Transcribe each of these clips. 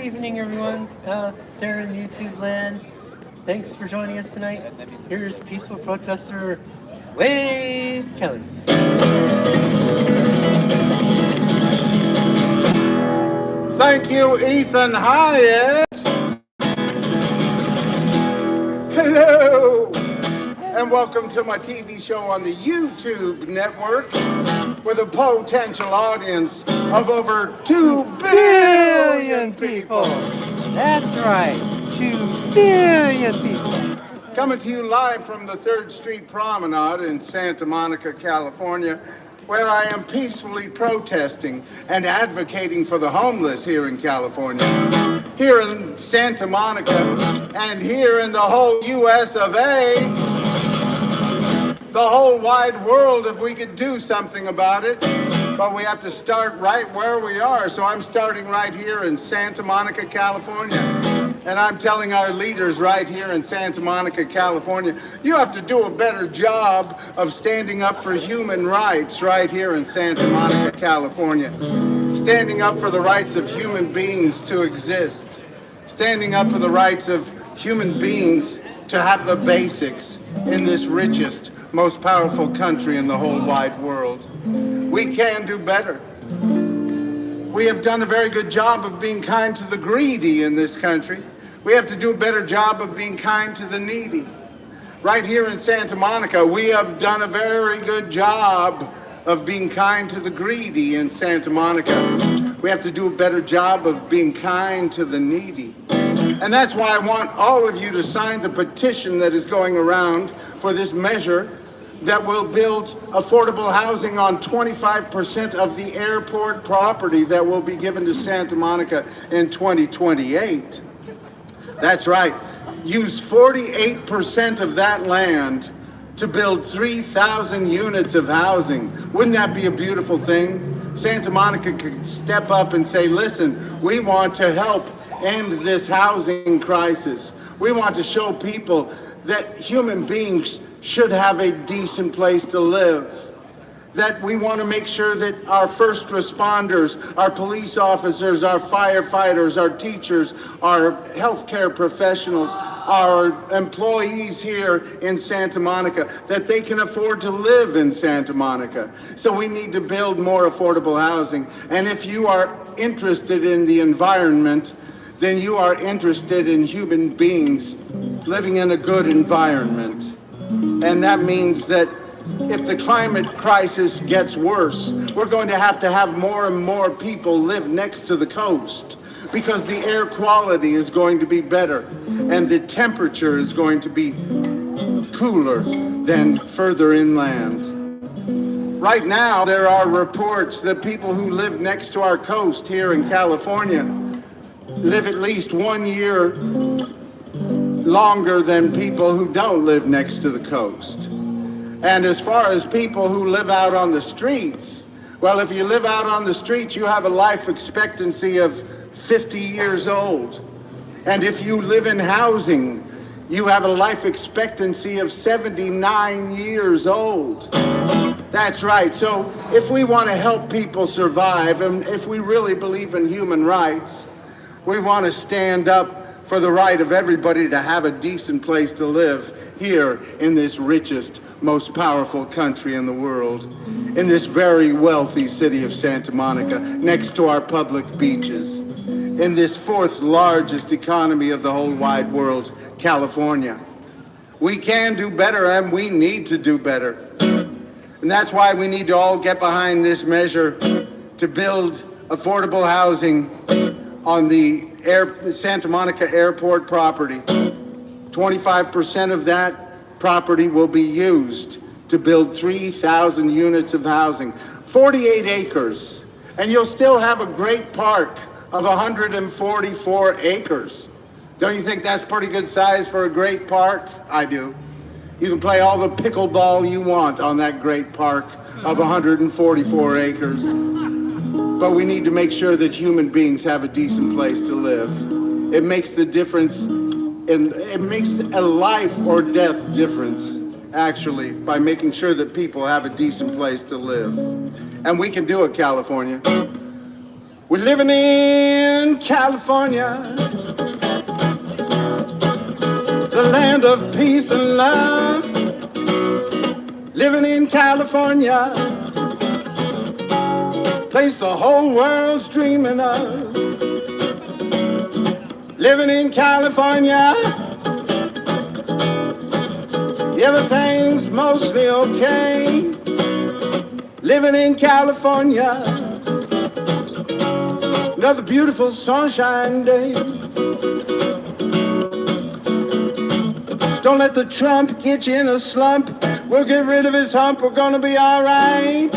evening, everyone there in YouTube land. Thanks for joining us tonight. Here's peaceful protester Wade Kelley. Thank you, Ethan Hyatt. Hello, and welcome to my TV show on the YouTube network with a potential audience of over 2 billion people. That's right, 2 billion people. Coming to you live from the 3rd Street Promenade in Santa Monica, California, where I am peacefully protesting and advocating for the homeless here in California. Here in Santa Monica and here in the whole US of A, the whole wide world, if we could do something about it. But we have to start right where we are. So I'm starting right here in Santa Monica, California. And I'm telling our leaders right here in Santa Monica, California, you have to do a better job of standing up for human rights right here in Santa Monica, California. Standing up for the rights of human beings to exist. Standing up for the rights of human beings to have the basics in this richest, most powerful country in the whole wide world. We can do better. We have done a very good job of being kind to the greedy in this country. We have to do a better job of being kind to the needy. Right here in Santa Monica, we have done a very good job of being kind to the greedy in Santa Monica. We have to do a better job of being kind to the needy. And that's why I want all of you to sign the petition that is going around for this measure that will build affordable housing on 25% of the airport property that will be given to Santa Monica in 2028. That's right. Use 48% of that land to build 3,000 units of housing. Wouldn't that be a beautiful thing? Santa Monica could step up and say, listen, we want to help end this housing crisis. We want to show people that human beings should have a decent place to live. That we want to make sure that our first responders, our police officers, our firefighters, our teachers, our healthcare professionals, our employees here in Santa Monica, that they can afford to live in Santa Monica. So we need to build more affordable housing. And if you are interested in the environment, then you are interested in human beings living in a good environment. And that means that if the climate crisis gets worse, we're going to have more and more people live next to the coast because the air quality is going to be better and the temperature is going to be cooler than further inland. Right now, there are reports that people who live next to our coast here in California live at least 1 year longer than people who don't live next to the coast. And as far as people who live out on the streets, well, if you live out on the streets, you have a life expectancy of 50 years old. And if you live in housing, you have a life expectancy of 79 years old. That's right. So if we want to help people survive, and if we really believe in human rights, we want to stand up for the right of everybody to have a decent place to live here in this richest, most powerful country in the world, in this very wealthy city of Santa Monica, next to our public beaches, in this 4th largest economy of the whole wide world, California. We can do better and we need to do better. And that's why we need to all get behind this measure to build affordable housing on the Santa Monica airport property. 25% of that property will be used to build 3,000 units of housing, 48 acres, and you'll still have a great park of 144 acres. Don't you think that's pretty good size for a great park? I do. You can play all the pickleball you want on that great park of 144 acres. But we need to make sure that human beings have a decent place to live. It makes the difference, and it makes a life or death difference, actually, by making sure that people have a decent place to live. And we can do it, California. We're living in California, the land of peace and love. Living in California, place the whole world's dreaming of. Living in California, everything's mostly okay. Living in California, another beautiful sunshine day. Don't let the Trump get you in a slump. We'll get rid of his hump, we're gonna be all right.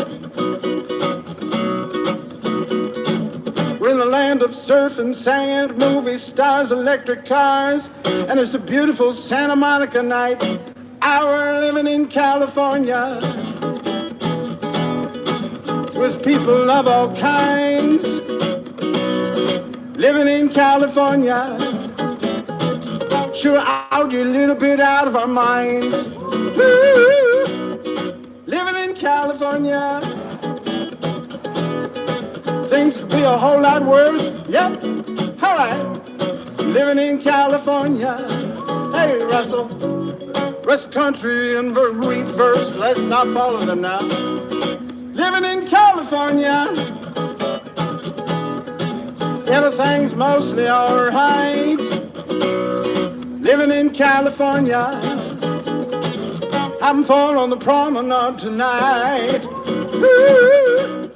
We're in the land of surf and sand, movie stars, electric cars, and it's a beautiful Santa Monica night. We're living in California, with people of all kinds. Living in California, sure out a little bit out of our minds. Woo! Living in California, things could be a whole lot worse. Yep, all right. Living in California. Hey, Russell, rest the country in reverse. Let's not follow them now. Living in California, everything's mostly all right. Living in California, having fun on the promenade tonight. Woo!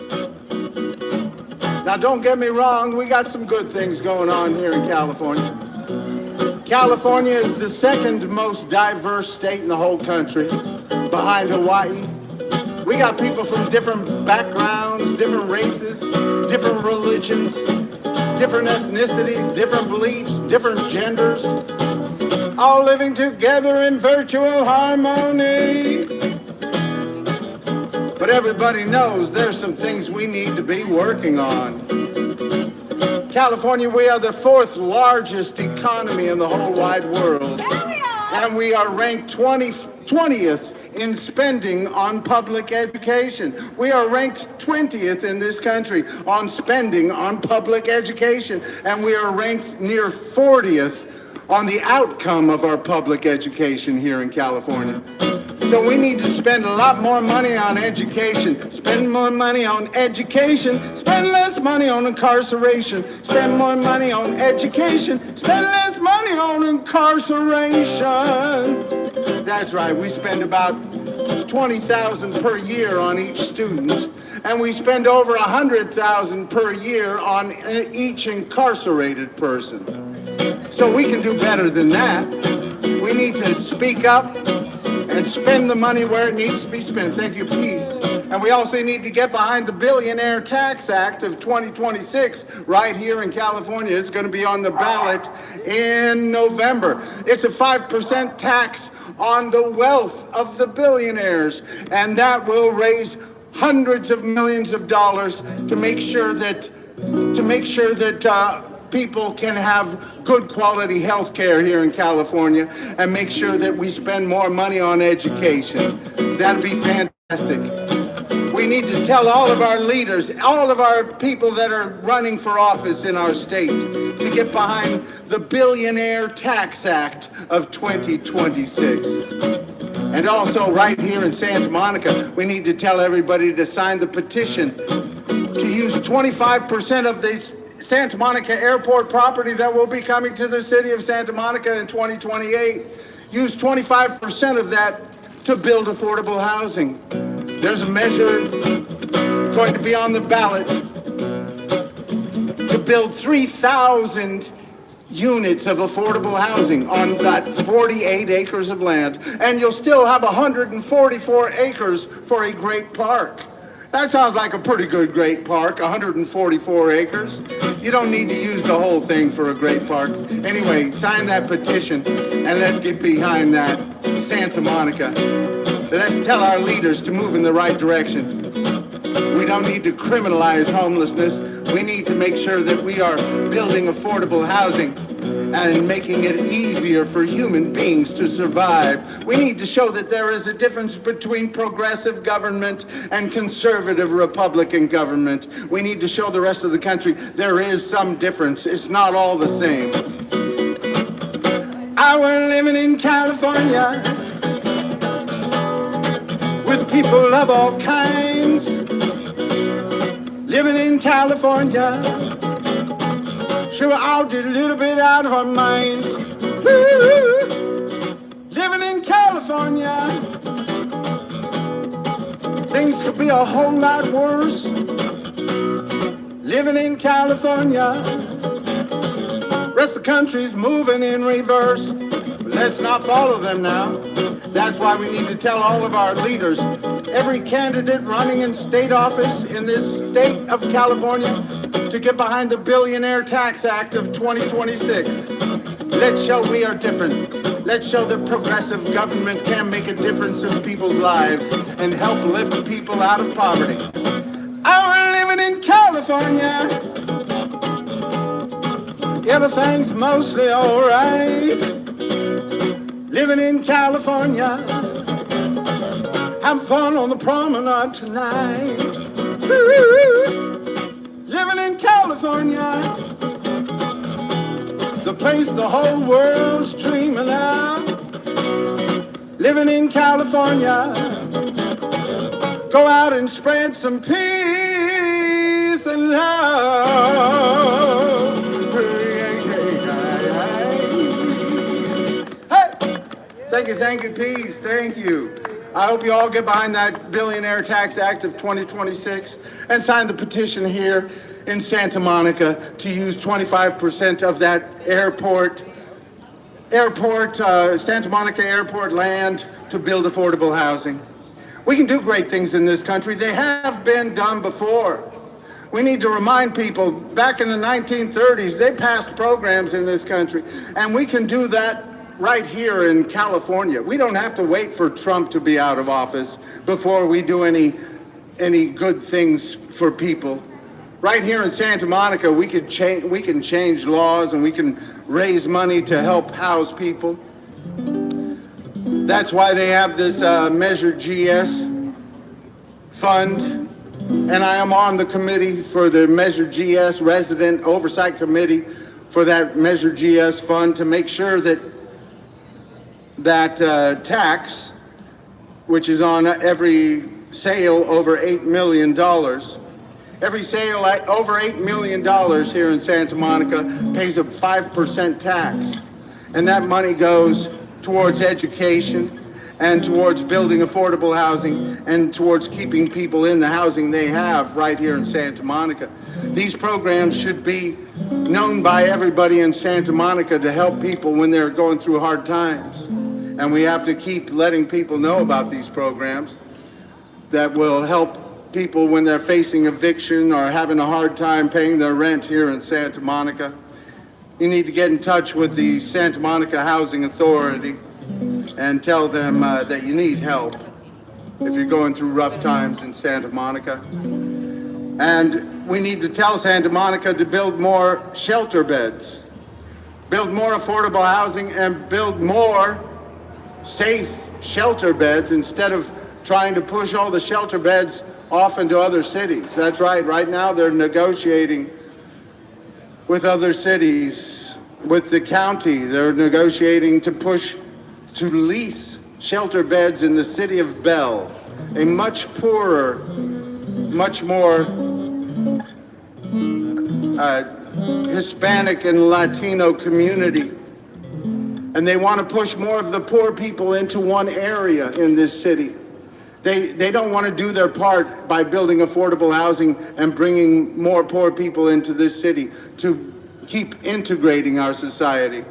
Now don't get me wrong, we got some good things going on here in California. California is the second most diverse state in the whole country, behind Hawaii. We got people from different backgrounds, different races, different religions, different ethnicities, different beliefs, different genders, all living together in virtual harmony. But everybody knows there's some things we need to be working on. California, we are the fourth largest economy in the whole wide world. And we are ranked 20th in spending on public education. We are ranked 20th in this country on spending on public education. And we are ranked near 40th on the outcome of our public education here in California. So we need to spend a lot more money on education, spend more money on education, spend less money on incarceration, spend more money on education, spend less money on incarceration. That's right, we spend about $20,000 per year on each student, and we spend over $100,000 per year on each incarcerated person. So we can do better than that. We need to speak up and spend the money where it needs to be spent. Thank you, peace. And we also need to get behind the Billionaire Tax Act of 2026 right here in California. It's going to be on the ballot in November. It's a 5% tax on the wealth of the billionaires, and that will raise hundreds of millions of dollars to make sure that people can have good quality health care here in California, and make sure that we spend more money on education. That'd be fantastic. We need to tell all of our leaders, all of our people that are running for office in our state, to get behind the Billionaire Tax Act of 2026. And also right here in Santa Monica, we need to tell everybody to sign the petition to use 25% of this Santa Monica airport property that will be coming to the city of Santa Monica in 2028. Use 25% of that to build affordable housing. There's a measure going to be on the ballot to build 3,000 units of affordable housing on that 48 acres of land, and you'll still have 144 acres for a great park. That sounds like a pretty good great park, 144 acres. You don't need to use the whole thing for a great park. Anyway, sign that petition and let's get behind that Santa Monica. Let's tell our leaders to move in the right direction. We don't need to criminalize homelessness. We need to make sure that we are building affordable housing and making it easier for human beings to survive. We need to show that there is a difference between progressive government and conservative Republican government. We need to show the rest of the country there is some difference. It's not all the same. I was living in California with people of all kinds. Living in California, sure, we all did a little bit out of our minds. Woo! Living in California, things could be a whole lot worse. Living in California, rest of the country's moving in reverse. Let's not follow them now. That's why we need to tell all of our leaders, every candidate running in state office in this state of California, to get behind the Billionaire Tax Act of 2026. Let's show we are different. Let's show that progressive government can make a difference in people's lives and help lift people out of poverty. I'm living in California. Everything's mostly all right. Living in California. Having fun on the promenade tonight. Living in California, the place the whole world's dreaming of. Living in California, go out and spread some peace and love. Hey, thank you, peace, thank you. I hope you all get behind that Billionaire Tax Act of 2026 and sign the petition here in Santa Monica to use 25% of that Santa Monica airport land to build affordable housing. We can do great things in this country. They have been done before. We need to remind people, back in the 1930s, they passed programs in this country, and we can do that right here in California. We don't have to wait for Trump to be out of office before we do any good things for people. Right here in Santa Monica, we can change laws and we can raise money to help house people. That's why they have this Measure GS fund, and I am on the committee for the Measure GS Resident Oversight Committee for that Measure GS fund to make sure that tax, which is on every sale over $8 million. Every sale over $8 million here in Santa Monica pays a 5% tax. And that money goes towards education and towards building affordable housing and towards keeping people in the housing they have right here in Santa Monica. These programs should be known by everybody in Santa Monica to help people when they're going through hard times. And we have to keep letting people know about these programs that will help people when they're facing eviction or having a hard time paying their rent here in Santa Monica. You need to get in touch with the Santa Monica Housing Authority and tell them that you need help if you're going through rough times in Santa Monica. And we need to tell Santa Monica to build more shelter beds, build more affordable housing, and build more safe shelter beds instead of trying to push all the shelter beds off into other cities. That's right. Right now they're negotiating with other cities, with the county. They're negotiating to lease shelter beds in the city of Bell, a much poorer, much more Hispanic and Latino community. And they want to push more of the poor people into one area in this city. They don't want to do their part by building affordable housing and bringing more poor people into this city to keep integrating our society.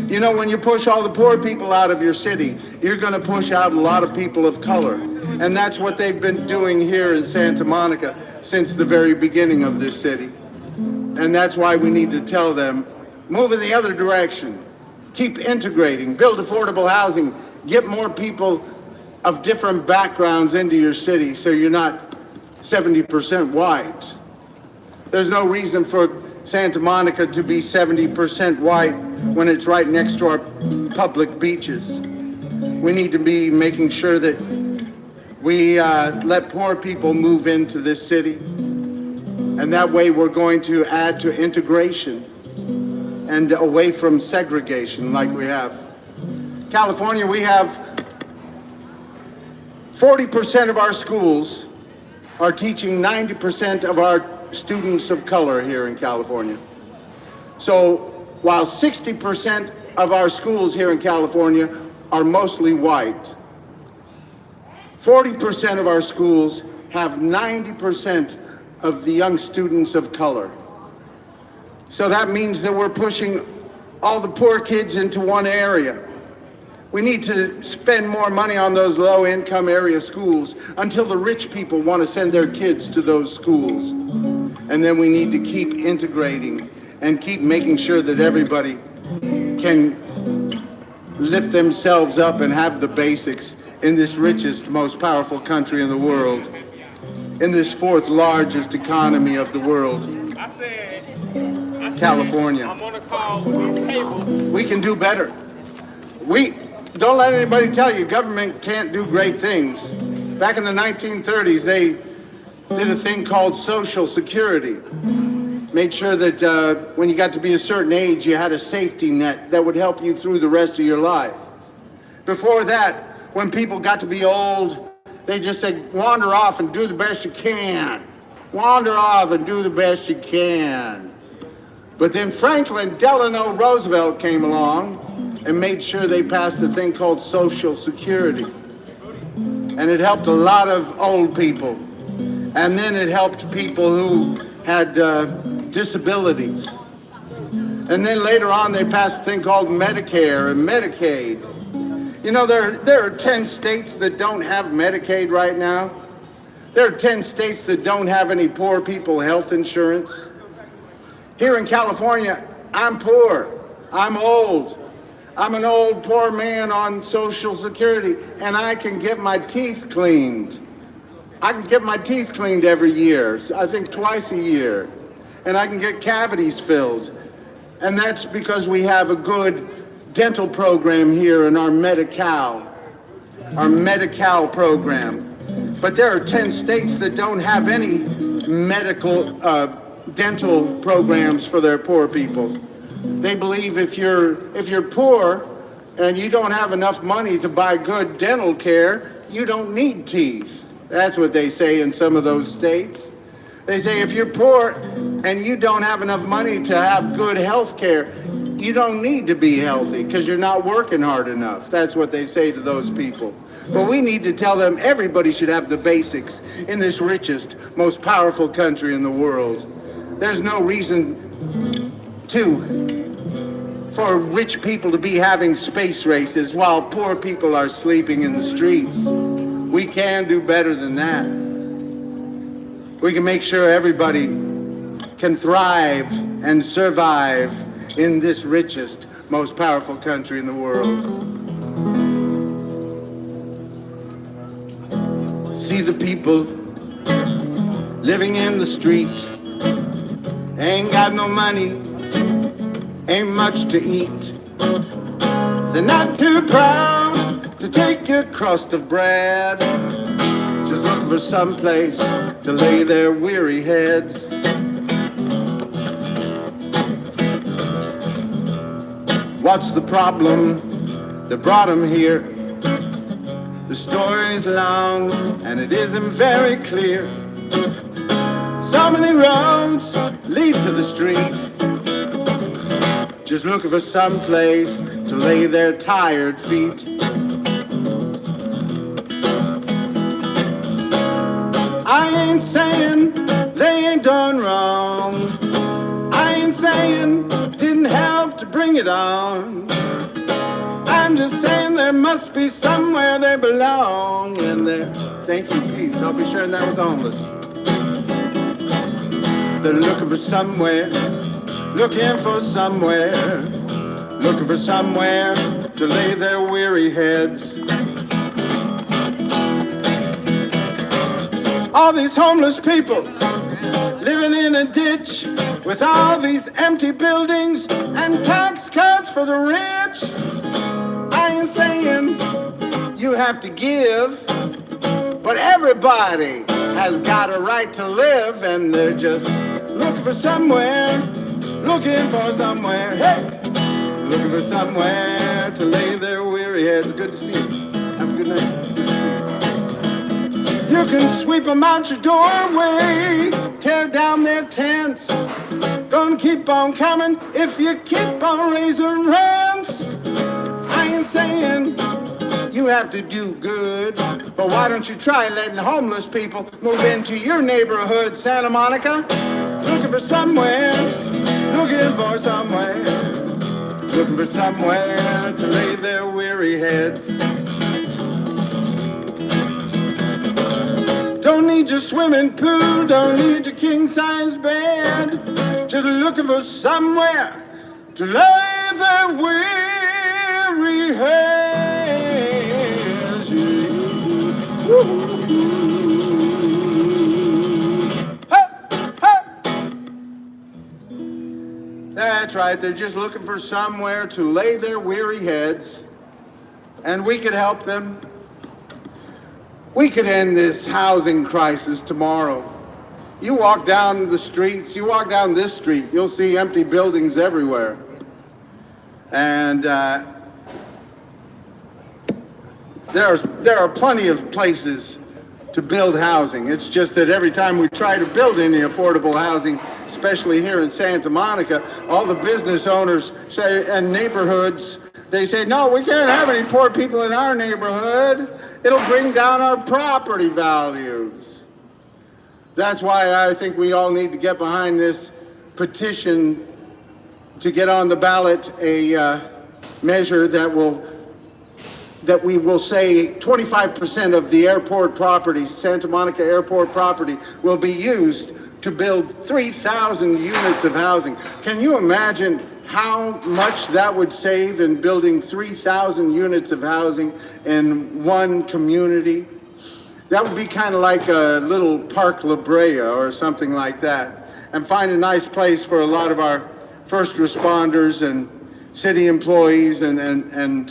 You know, when you push all the poor people out of your city, you're going to push out a lot of people of color. And that's what they've been doing here in Santa Monica since the very beginning of this city. And that's why we need to tell them, move in the other direction. Keep integrating, build affordable housing, get more people of different backgrounds into your city so you're not 70% white. There's no reason for Santa Monica to be 70% white when it's right next to our public beaches. We need to be making sure that we let poor people move into this city. And that way we're going to add to integration and away from segregation like we have. California, we have 40% of our schools are teaching 90% of our students of color here in California. So while 60% of our schools here in California are mostly white, 40% of our schools have 90% of the young students of color. So that means that we're pushing all the poor kids into one area. We need to spend more money on those low-income area schools until the rich people want to send their kids to those schools. And then we need to keep integrating and keep making sure that everybody can lift themselves up and have the basics in this richest, most powerful country in the world, in this fourth largest economy of the world, California. I'm on a call with this table. We can do better. Don't let anybody tell you government can't do great things. Back in the 1930s, they did a thing called Social Security. Made sure that when you got to be a certain age, you had a safety net that would help you through the rest of your life. Before that, when people got to be old, they just said, wander off and do the best you can. Wander off and do the best you can. But then Franklin Delano Roosevelt came along and made sure they passed a thing called Social Security. And it helped a lot of old people. And then it helped people who had disabilities. And then later on, they passed a thing called Medicare and Medicaid. You know, there are 10 states that don't have Medicaid right now. There are 10 states that don't have any poor people health insurance. Here in California, I'm poor, I'm old. I'm an old poor man on Social Security, and I can get my teeth cleaned. I can get my teeth cleaned every year, I think twice a year. And I can get cavities filled. And that's because we have a good dental program here in our Medi-Cal program. But there are 10 states that don't have any medical dental programs for their poor people. They believe if you're poor and you don't have enough money to buy good dental care, you don't need teeth. That's what they say in some of those states. They say if you're poor and you don't have enough money to have good health care, you don't need to be healthy because you're not working hard enough. That's what they say to those people. But we need to tell them everybody should have the basics in this richest, most powerful country in the world. There's no reason for rich people to be having space races while poor people are sleeping in the streets. We can do better than that. We can make sure everybody can thrive and survive in this richest, most powerful country in the world. See the people living in the street, ain't got no money, ain't much to eat. They're not too proud to take your crust of bread, just looking for some place to lay their weary heads. What's the problem that brought them here? The story's long and it isn't very clear. So many roads lead to the street, just looking for some place to lay their tired feet. I ain't saying they ain't done wrong. I ain't saying didn't help to bring it on. I'm just saying there must be somewhere they belong. And there, thank you, peace. I'll be sharing that with the homeless. They're looking for somewhere, looking for somewhere, looking for somewhere to lay their weary heads. All these homeless people living in a ditch with all these empty buildings and tax cuts for the rich. I ain't saying you have to give, but everybody has got a right to live, and they're just looking for somewhere, hey, looking for somewhere to lay their weary heads. Good to see you. Have a good night. Good to see you. You can sweep them out your doorway, tear down their tents. Gonna keep on coming if you keep on raising rents. I ain't saying you have to do good, but why don't you try letting homeless people move into your neighborhood, Santa Monica? Looking for somewhere to lay their weary heads. Don't need your swimming pool, don't need your king-size bed. Just looking for somewhere to lay their weary heads. Hey, hey. That's right, they're just looking for somewhere to lay their weary heads, and we could help them. We could end this housing crisis tomorrow. You walk down the streets, you walk down this street, you'll see empty buildings everywhere. And there are plenty of places to build housing. It's just that every time we try to build any affordable housing, especially here in Santa Monica, all the business owners say, and neighborhoods, they say, no, we can't have any poor people in our neighborhood. It'll bring down our property values. That's why I think we all need to get behind this petition to get on the ballot a measure that we will say 25% of the airport property, Santa Monica airport property, will be used to build 3,000 units of housing. Can you imagine how much that would save in building 3,000 units of housing in one community? That would be kind of like a little Park La Brea or something like that, and find a nice place for a lot of our first responders and city employees and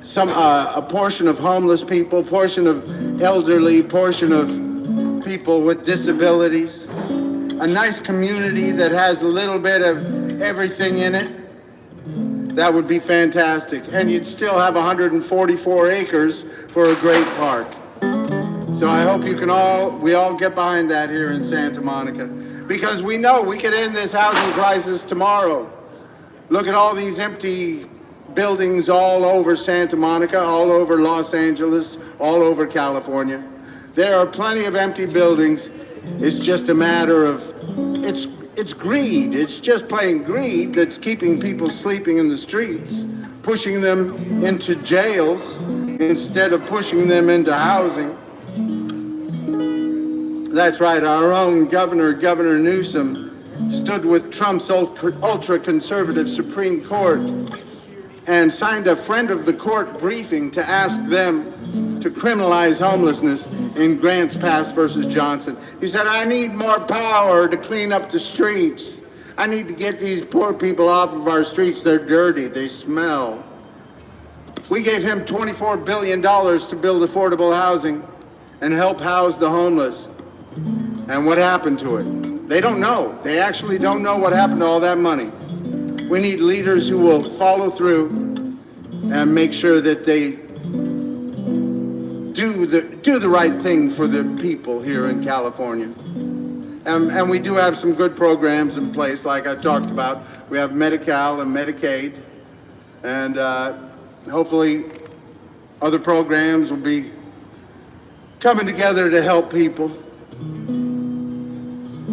some a portion of homeless people, portion of elderly, portion of people with disabilities. A nice community that has a little bit of everything in it. That would be fantastic. And you'd still have 144 acres for a great park. So I hope we all get behind that here in Santa Monica, because we know we could end this housing crisis tomorrow. Look at all these empty buildings all over Santa Monica, all over Los Angeles, all over California. There are plenty of empty buildings. It's just a matter of, it's greed. It's just plain greed that's keeping people sleeping in the streets, pushing them into jails instead of pushing them into housing. That's right, our own Governor Newsom, stood with Trump's ultra-conservative Supreme Court and signed a friend of the court briefing to ask them to criminalize homelessness in Grants Pass versus Johnson. He said, I need more power to clean up the streets. I need to get these poor people off of our streets. They're dirty, they smell. We gave him $24 billion to build affordable housing and help house the homeless. And what happened to it? They don't know. They actually don't know what happened to all that money. We need leaders who will follow through and make sure that they do the right thing for the people here in California. And we do have some good programs in place, like I talked about. We have Medi-Cal and Medicaid, and hopefully other programs will be coming together to help people.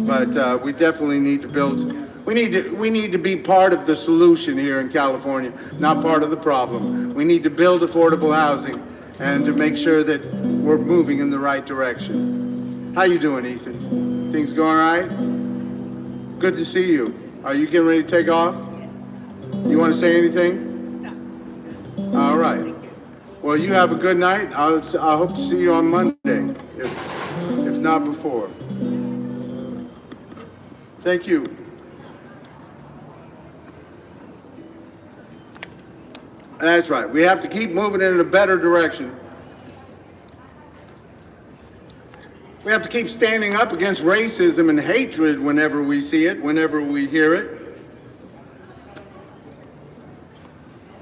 But we definitely need to build. We need to be part of the solution here in California, not part of the problem. We need to build affordable housing and to make sure that we're moving in the right direction. How you doing, Ethan? Things going all right? Good to see you. Are you getting ready to take off? You want to say anything? No. All right. Well, you have a good night. I hope to see you on Monday, if not before. Thank you. That's right. We have to keep moving in a better direction. We have to keep standing up against racism and hatred whenever we see it, whenever we hear it.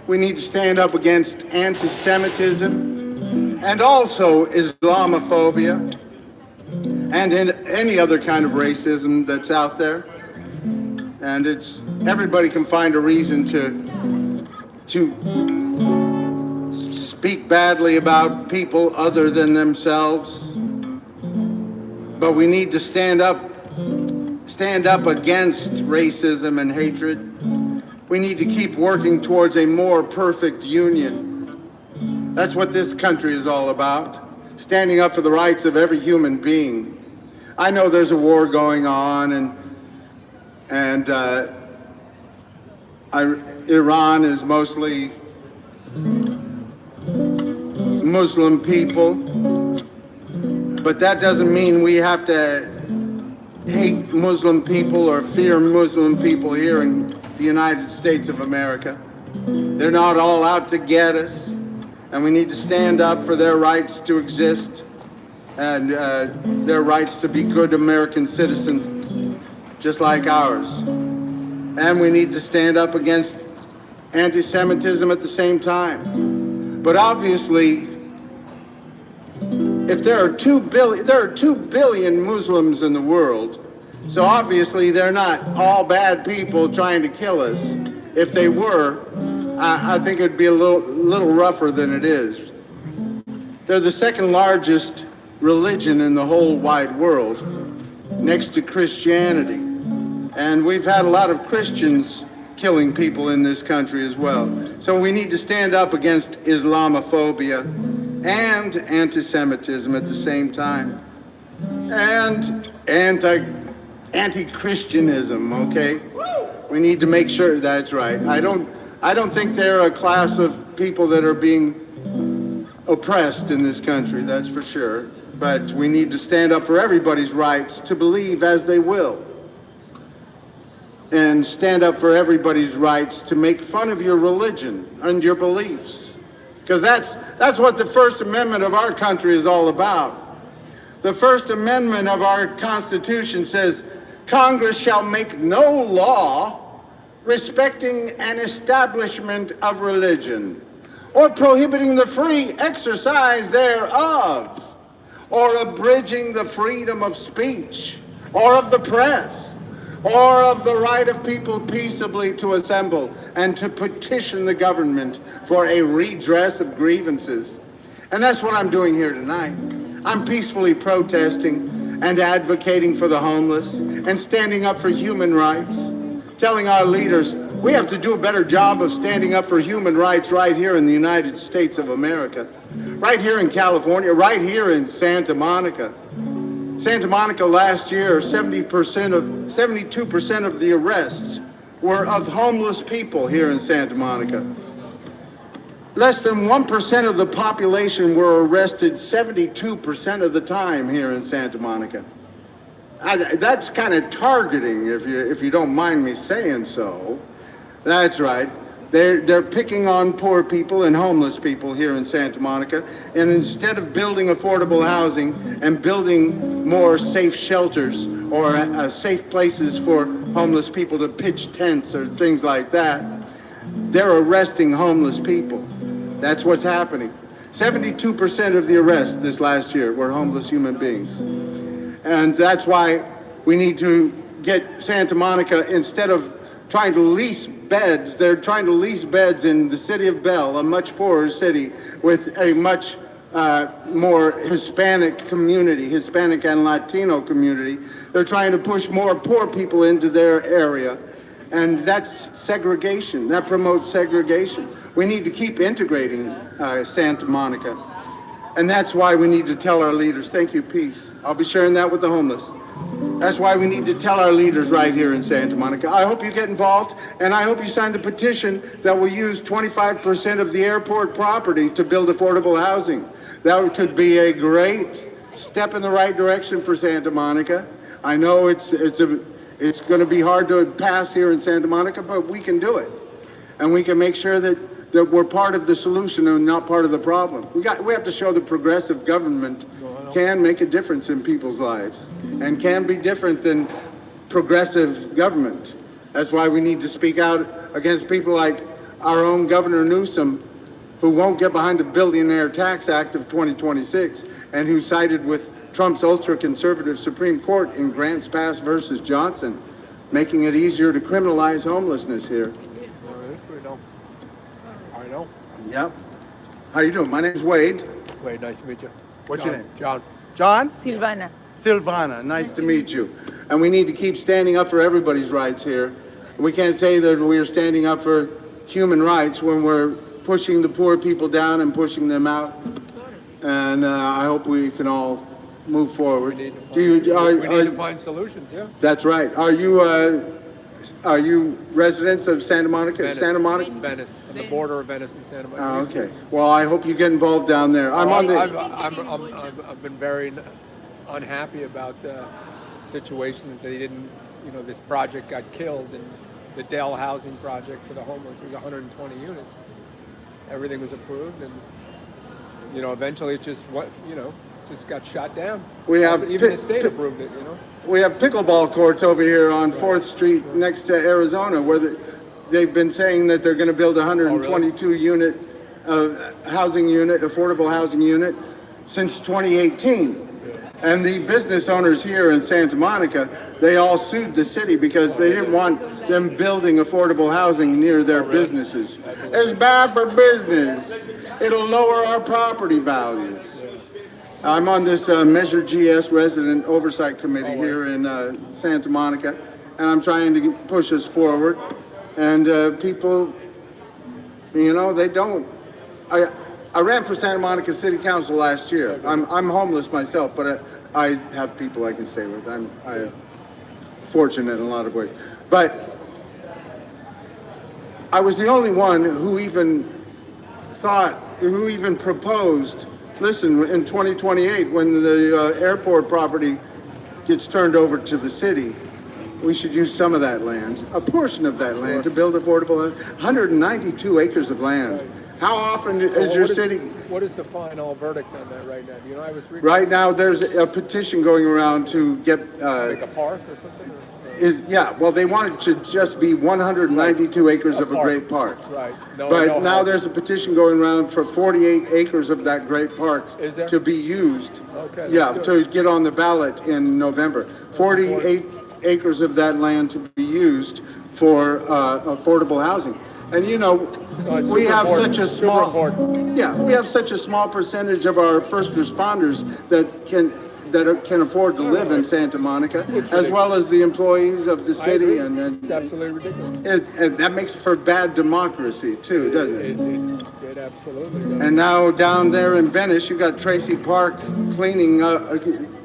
We need to stand up against anti-Semitism and also Islamophobia and any other kind of racism that's out there. And everybody can find a reason to speak badly about people other than themselves. But we need to stand up against racism and hatred. We need to keep working towards a more perfect union. That's what this country is all about, standing up for the rights of every human being. I know there's a war going on, and Iran is mostly Muslim people, but that doesn't mean we have to hate Muslim people or fear Muslim people here in the United States of America. They're not all out to get us, and we need to stand up for their rights to exist and their rights to be good American citizens just like ours. And we need to stand up against anti-Semitism at the same time. But obviously, if there are 2 billion Muslims in the world, so obviously they're not all bad people trying to kill us. If they were, I think it'd be a little rougher than it is. They're the second largest religion in the whole wide world, next to Christianity. And we've had a lot of Christians killing people in this country as well. So we need to stand up against Islamophobia and anti-Semitism at the same time. And anti-Christianism, okay? We need to make sure that's right. I don't think they're a class of people that are being oppressed in this country, that's for sure. But we need to stand up for everybody's rights to believe as they will. And stand up for everybody's rights to make fun of your religion and your beliefs. Because that's what the First Amendment of our country is all about. The First Amendment of our Constitution says, Congress shall make no law respecting an establishment of religion, or prohibiting the free exercise thereof, or abridging the freedom of speech, or of the press, or of the right of people peaceably to assemble and to petition the government for a redress of grievances. And that's what I'm doing here tonight. I'm peacefully protesting and advocating for the homeless and standing up for human rights, telling our leaders we have to do a better job of standing up for human rights right here in the United States of America, right here in California, right here in Santa Monica. Santa Monica last year, 72% of the arrests were of homeless people here in Santa Monica. Less than 1% of the population were arrested 72% of the time here in Santa Monica. That's kind of targeting, if you don't mind me saying so. That's right. They're picking on poor people and homeless people here in Santa Monica, and instead of building affordable housing and building more safe shelters or safe places for homeless people to pitch tents or things like that, they're arresting homeless people. That's what's happening. 72% of the arrests this last year were homeless human beings. And that's why we need to get Santa Monica, instead of trying to lease beds, they're trying to lease beds in the city of Bell, a much poorer city with a much more Hispanic community, Hispanic and Latino community. They're trying to push more poor people into their area. And that's segregation. That promotes segregation. We need to keep integrating Santa Monica. And that's why we need to tell our leaders, thank you, peace. I'll be sharing that with the homeless. That's why we need to tell our leaders right here in Santa Monica. I hope you get involved, and I hope you sign the petition that will use 25% of the airport property to build affordable housing. That could be a great step in the right direction for Santa Monica. I know it's It's going to be hard to pass here in Santa Monica, but we can do it. And we can make sure that we're part of the solution and not part of the problem. We have to show that progressive government can make a difference in people's lives and can be different than progressive government. That's why we need to speak out against people like our own Governor Newsom, who won't get behind the Billionaire Tax Act of 2026 and who sided with Trump's ultra-conservative Supreme Court in Grants Pass versus Johnson, making it easier to criminalize homelessness here. I know. Yep. How you doing? My name's Wade. Wade, nice to meet you. What's your name? John. John? Silvana. Silvana, nice to meet you. And we need to keep standing up for everybody's rights here. We can't say that we are standing up for human rights when we're pushing the poor people down and pushing them out. And I hope we can all move forward. We need to find solutions, yeah. That's right. Are you residents of Santa Monica? Venice. Santa Monica? Venice, on the border of Venice and Santa Monica. Oh, okay. Well, I hope you get involved down there. I've been very unhappy about the situation that they didn't, this project got killed, and the Dell housing project for the homeless was 120 units. Everything was approved, and eventually it just just got shot down. We have even the state approved it. We have pickleball courts over here on 4th Street next to Arizona, where they've been saying that they're going to build a 122 unit housing unit, affordable housing unit, since 2018. And the business owners here in Santa Monica, they all sued the city because they didn't want them building affordable housing near their businesses. It's bad for business. It'll lower our property values. I'm on this Measure GS Resident Oversight Committee here in Santa Monica, and I'm trying to push us forward. And people, they don't. I ran for Santa Monica City Council last year. I'm homeless myself, but I have people I can stay with. I'm fortunate in a lot of ways. But I was the only one who even proposed, listen, in 2028, when the airport property gets turned over to the city, we should use some of that land, a portion of that land, to build affordable, 192 acres of land. How often is your city? What is the final verdict on that right now? I was reading. Right now, there's a petition going around to get. Like a park or something? Well, they want it to just be 192 acres of a great park. Right. But now there's a petition going around for 48 acres of that great park to be used. Okay. Yeah, to get on the ballot in November. 48 acres of that land to be used for affordable housing. And we have such a small percentage of our first responders that can afford to live in Santa Monica, as well as the employees of the city. And it's absolutely ridiculous. And that makes for bad democracy too, doesn't it? It absolutely does. And now down there in Venice, you got Tracy Park cleaning,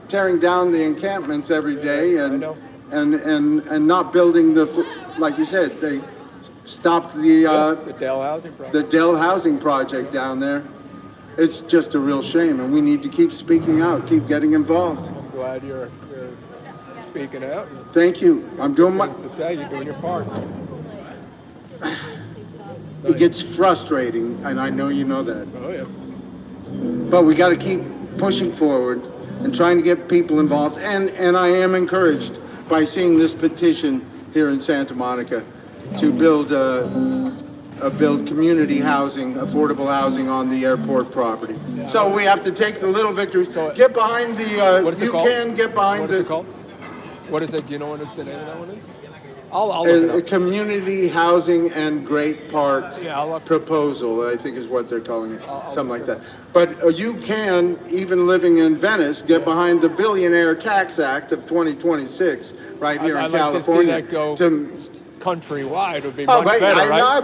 tearing down the encampments every day, and not building like you said, they stopped the Dell housing project. The Dell housing project down there. It's just a real shame, and we need to keep speaking out, keep getting involved. I'm glad you're speaking out. Thank you. I'm doing my. Things to say, you're doing your part. It gets frustrating, and I know you know that. Oh yeah. But we got to keep pushing forward and trying to get people involved. And I am encouraged by seeing this petition here in Santa Monica to build community housing, affordable housing on the airport property. Yeah. So we have to take the little victories. Get behind the. What is it called? Can get behind what the. What is it called? What is it? Do you know what the name of that one is? I'll look it up. Community housing and great park Yeah, proposal, I think is what they're calling it, something like that. But you can, even living in Venice, get behind the Billionaire Tax Act of 2026 right here in California. I'd like to see that go countrywide. Would be much better, I right? know,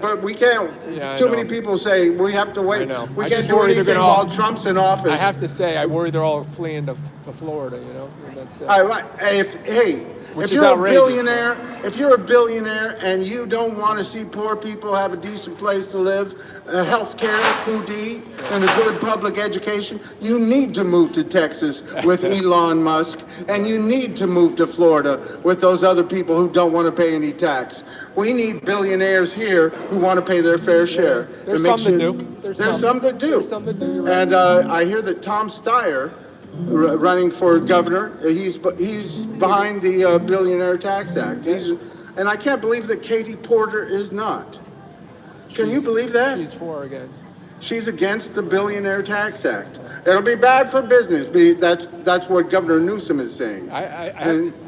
but we can't. Yeah, too many people say we have to wait. I know. We can't do anything while Trump's in office. I have to say, I worry they're all fleeing to Florida. And that's, Which If is you're a outrageous. billionaire and you don't want to see poor people have a decent place to live, health care, food to eat, and a good public education, you need to move to Texas with Elon Musk, and you need to move to Florida with those other people who don't want to pay any tax. We need billionaires here who want to pay their fair share. There's to make some that sure- do. There's some that do. There's some that do. You're right. And I hear that Tom Steyer, running for governor, he's behind the Billionaire Tax Act. And I can't believe that Katie Porter is not. Can you believe that? She's for or against. She's against the Billionaire Tax Act. It'll be bad for business. That's what Governor Newsom is saying. I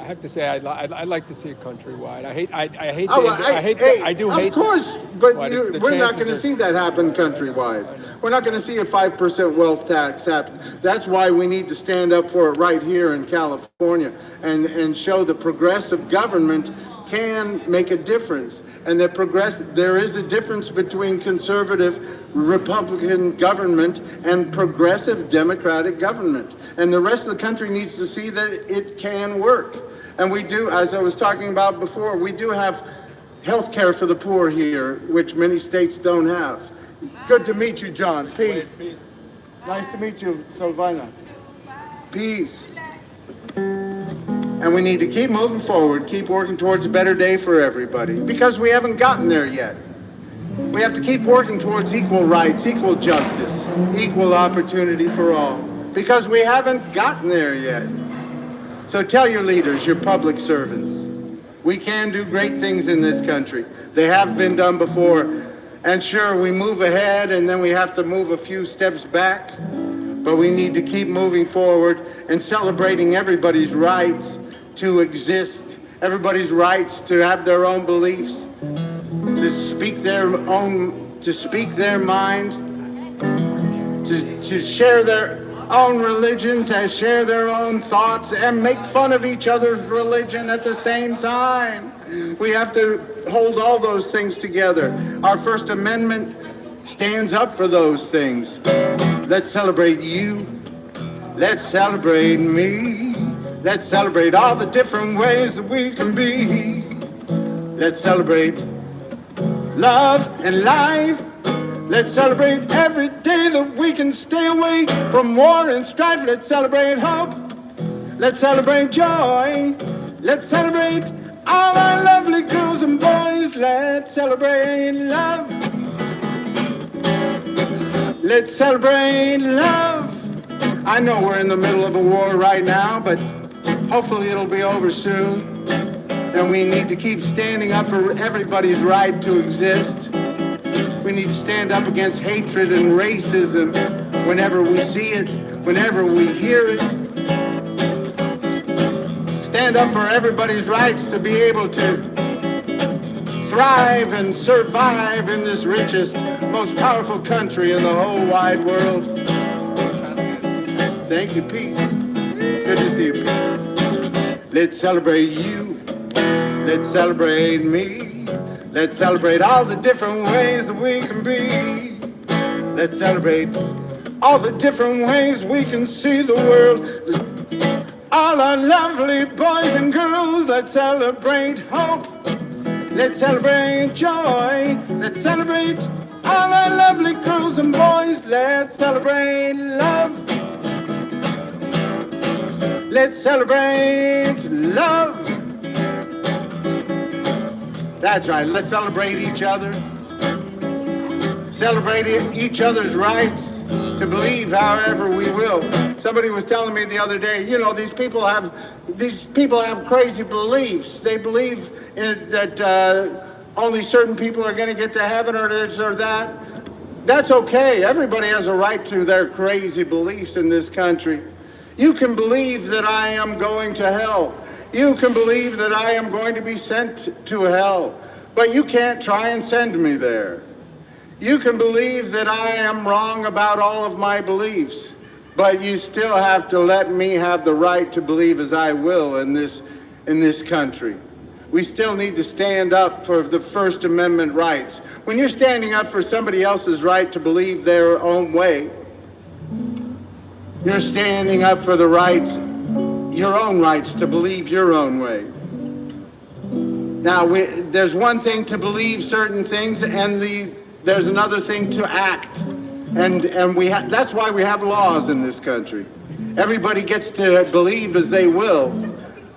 have to say, I'd like to see it countrywide. I do hate. Of course, but the we're not chances going to are- see that happen countrywide. We're not going to see a 5% wealth tax happen. That's why we need to stand up for it right here in California and show that progressive government can make a difference, and that there is a difference between conservative Republican government and progressive Democratic government, and the rest of the country needs to see that it can work. And we do, as I was talking about before, we do have health care for the poor here, which many states don't have. Good to meet you, John. Peace. Peace. Nice to meet you, Silvina. Peace. And we need to keep moving forward, keep working towards a better day for everybody, because we haven't gotten there yet. We have to keep working towards equal rights, equal justice, equal opportunity for all, because we haven't gotten there yet. So tell your leaders, your public servants, we can do great things in this country. They have been done before. And sure, we move ahead and then we have to move a few steps back, but we need to keep moving forward and celebrating everybody's rights to exist, everybody's rights to have their own beliefs, to speak their mind, to share their own religion, to share their own thoughts, and make fun of each other's religion at the same time. We have to hold all those things together. Our First Amendment stands up for those things. Let's celebrate you. Let's celebrate me. Let's celebrate all the different ways that we can be. Let's celebrate love and life. Let's celebrate every day that we can stay away from war and strife. Let's celebrate hope. Let's celebrate joy. Let's celebrate all our lovely girls and boys. Let's celebrate love. Let's celebrate love. I know we're in the middle of a war right now, but hopefully it'll be over soon. And we need to keep standing up for everybody's right to exist. We need to stand up against hatred and racism whenever we see it, whenever we hear it. Stand up for everybody's rights to be able to thrive and survive in this richest, most powerful country in the whole wide world. Thank you, peace. Good to see you, peace. Let's celebrate you. Let's celebrate me. Let's celebrate all the different ways that we can be. Let's celebrate all the different ways we can see the world. All our lovely boys and girls, let's celebrate hope. Let's celebrate joy. Let's celebrate all our lovely girls and boys. Let's celebrate love. Let's celebrate love. That's right, let's celebrate each other. Celebrate each other's rights to believe however we will. Somebody was telling me the other day, you know, these people have crazy beliefs. They believe that only certain people are going to get to heaven or this or that. That's okay. Everybody has a right to their crazy beliefs in this country. You can believe that I am going to hell. You can believe that I am going to be sent to hell, but you can't try and send me there. You can believe that I am wrong about all of my beliefs, but you still have to let me have the right to believe as I will in this country. We still need to stand up for the First Amendment rights. When you're standing up for somebody else's right to believe their own way, you're standing up for the rights, your own rights to believe your own way. Now, there's one thing to believe certain things, and there's another thing to act. And that's why we have laws in this country. Everybody gets to believe as they will,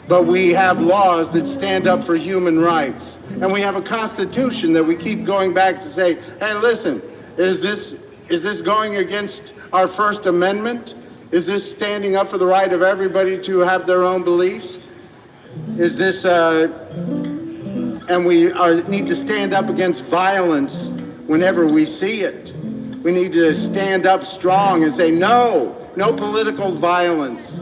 but we have laws that stand up for human rights. And we have a constitution that we keep going back to say, hey, listen, is this going against our First Amendment? Is this standing up for the right of everybody to have their own beliefs? Is this, and we need to stand up against violence whenever we see it. We need to stand up strong and say, no political violence.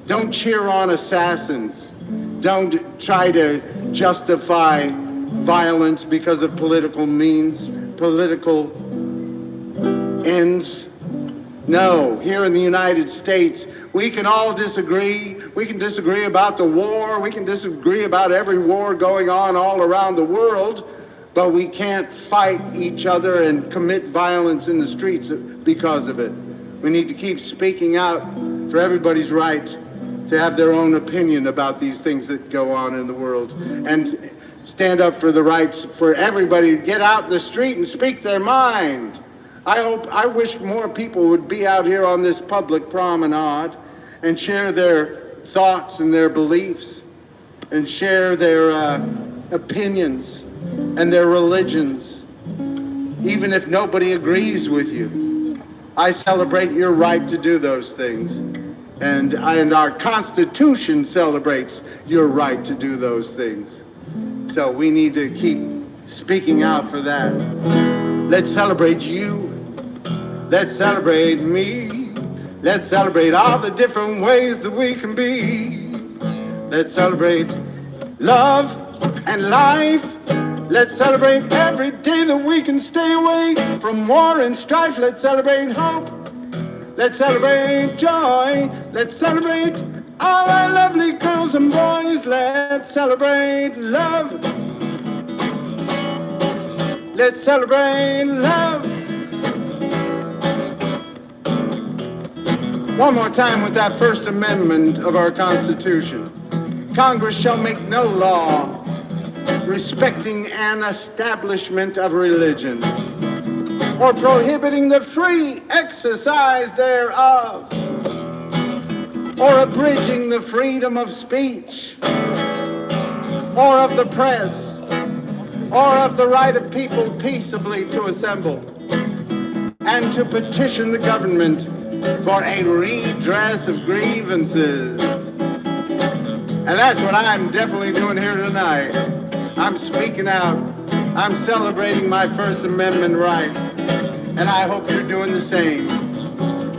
Don't cheer on assassins. Don't try to justify violence because of political means, political ends. No, here in the United States, we can all disagree. We can disagree about the war. We can disagree about every war going on all around the world, but we can't fight each other and commit violence in the streets because of it. We need to keep speaking out for everybody's right to have their own opinion about these things that go on in the world, and stand up for the rights for everybody to get out in the street and speak their mind. I wish more people would be out here on this public promenade and share their thoughts and their beliefs and share their opinions and their religions, even if nobody agrees with you. I celebrate your right to do those things. And our Constitution celebrates your right to do those things. So we need to keep speaking out for that. Let's celebrate you. Let's celebrate me. Let's celebrate all the different ways that we can be. Let's celebrate love and life. Let's celebrate every day that we can stay away from war and strife. Let's celebrate hope. Let's celebrate joy. Let's celebrate all our lovely girls and boys. Let's celebrate love. Let's celebrate love. One more time with that First Amendment of our Constitution. Congress shall make no law respecting an establishment of religion or prohibiting the free exercise thereof, or abridging the freedom of speech, or of the press, or of the right of people peaceably to assemble, and to petition the government for a redress of grievances. And that's what I'm definitely doing here tonight. I'm speaking out. I'm celebrating my First Amendment rights. And I hope you're doing the same.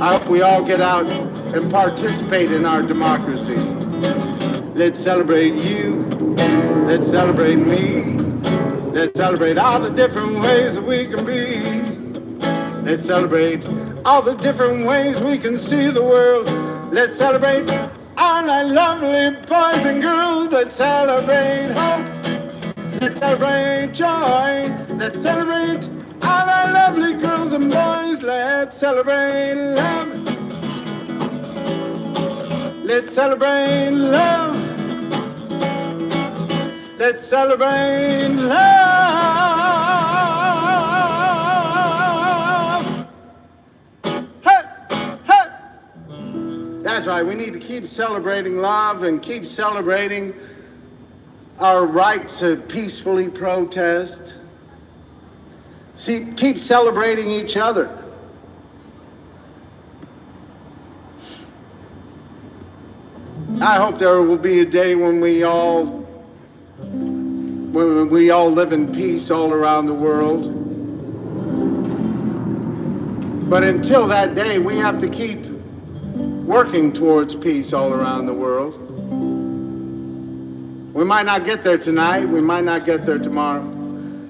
I hope we all get out and participate in our democracy. Let's celebrate you. Let's celebrate me. Let's celebrate all the different ways that we can be. Let's celebrate all the different ways we can see the world. Let's celebrate all our lovely boys and girls. Let's celebrate hope. Let's celebrate joy. Let's celebrate all our lovely girls and boys. Let's celebrate love. Let's celebrate love. Let's celebrate love. Hey, hey. That's right. We need to keep celebrating love and keep celebrating our right to peacefully protest. See, keep celebrating each other. I hope there will be a day when we all live in peace all around the world. But until that day, we have to keep working towards peace all around the world. We might not get there tonight. We might not get there tomorrow.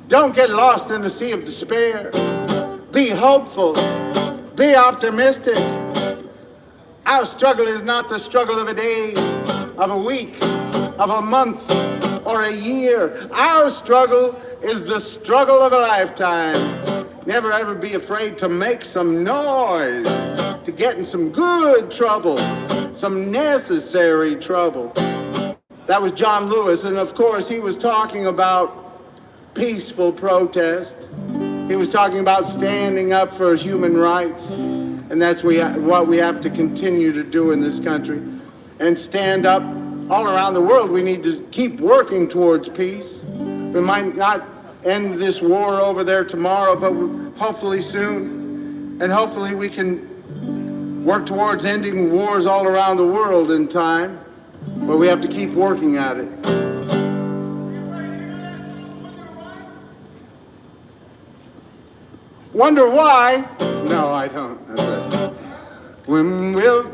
Don't get lost in the sea of despair. Be hopeful. Be optimistic. Our struggle is not the struggle of a day, of a week, of a month, or a year. Our struggle is the struggle of a lifetime. Never ever be afraid to make some noise, to get in some good trouble, some necessary trouble. That was John Lewis, and of course he was talking about peaceful protest. He was talking about standing up for human rights, and that's what we have to continue to do in this country, and stand up all around the world. We need to keep working towards peace. We might not end this war over there tomorrow, but hopefully soon, and hopefully we can work towards ending wars all around the world in time, but we have to keep working at it. Wonder why? No, I don't. That's it. When will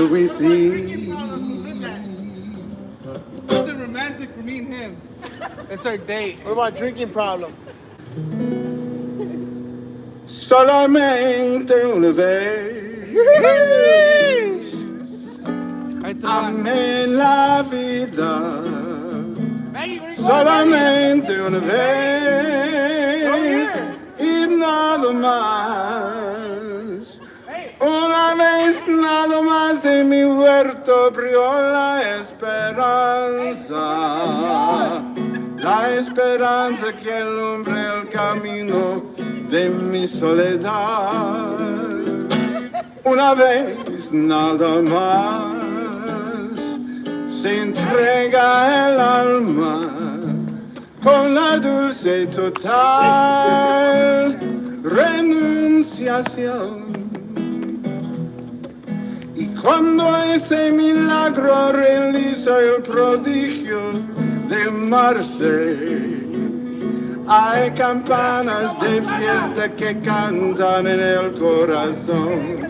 we see? Something romantic for me and him. It's our date. What about drinking problem? Solamente una vez. Amé la vida. Solamente una vez y nada más. Una vez nada más en mi huerto brilló la esperanza que alumbra el camino de mi soledad. Una vez nada más se entrega el alma con la dulce total renunciación. Y cuando ese milagro realiza el prodigio de amarse, hay campanas de fiesta que cantan en el corazón.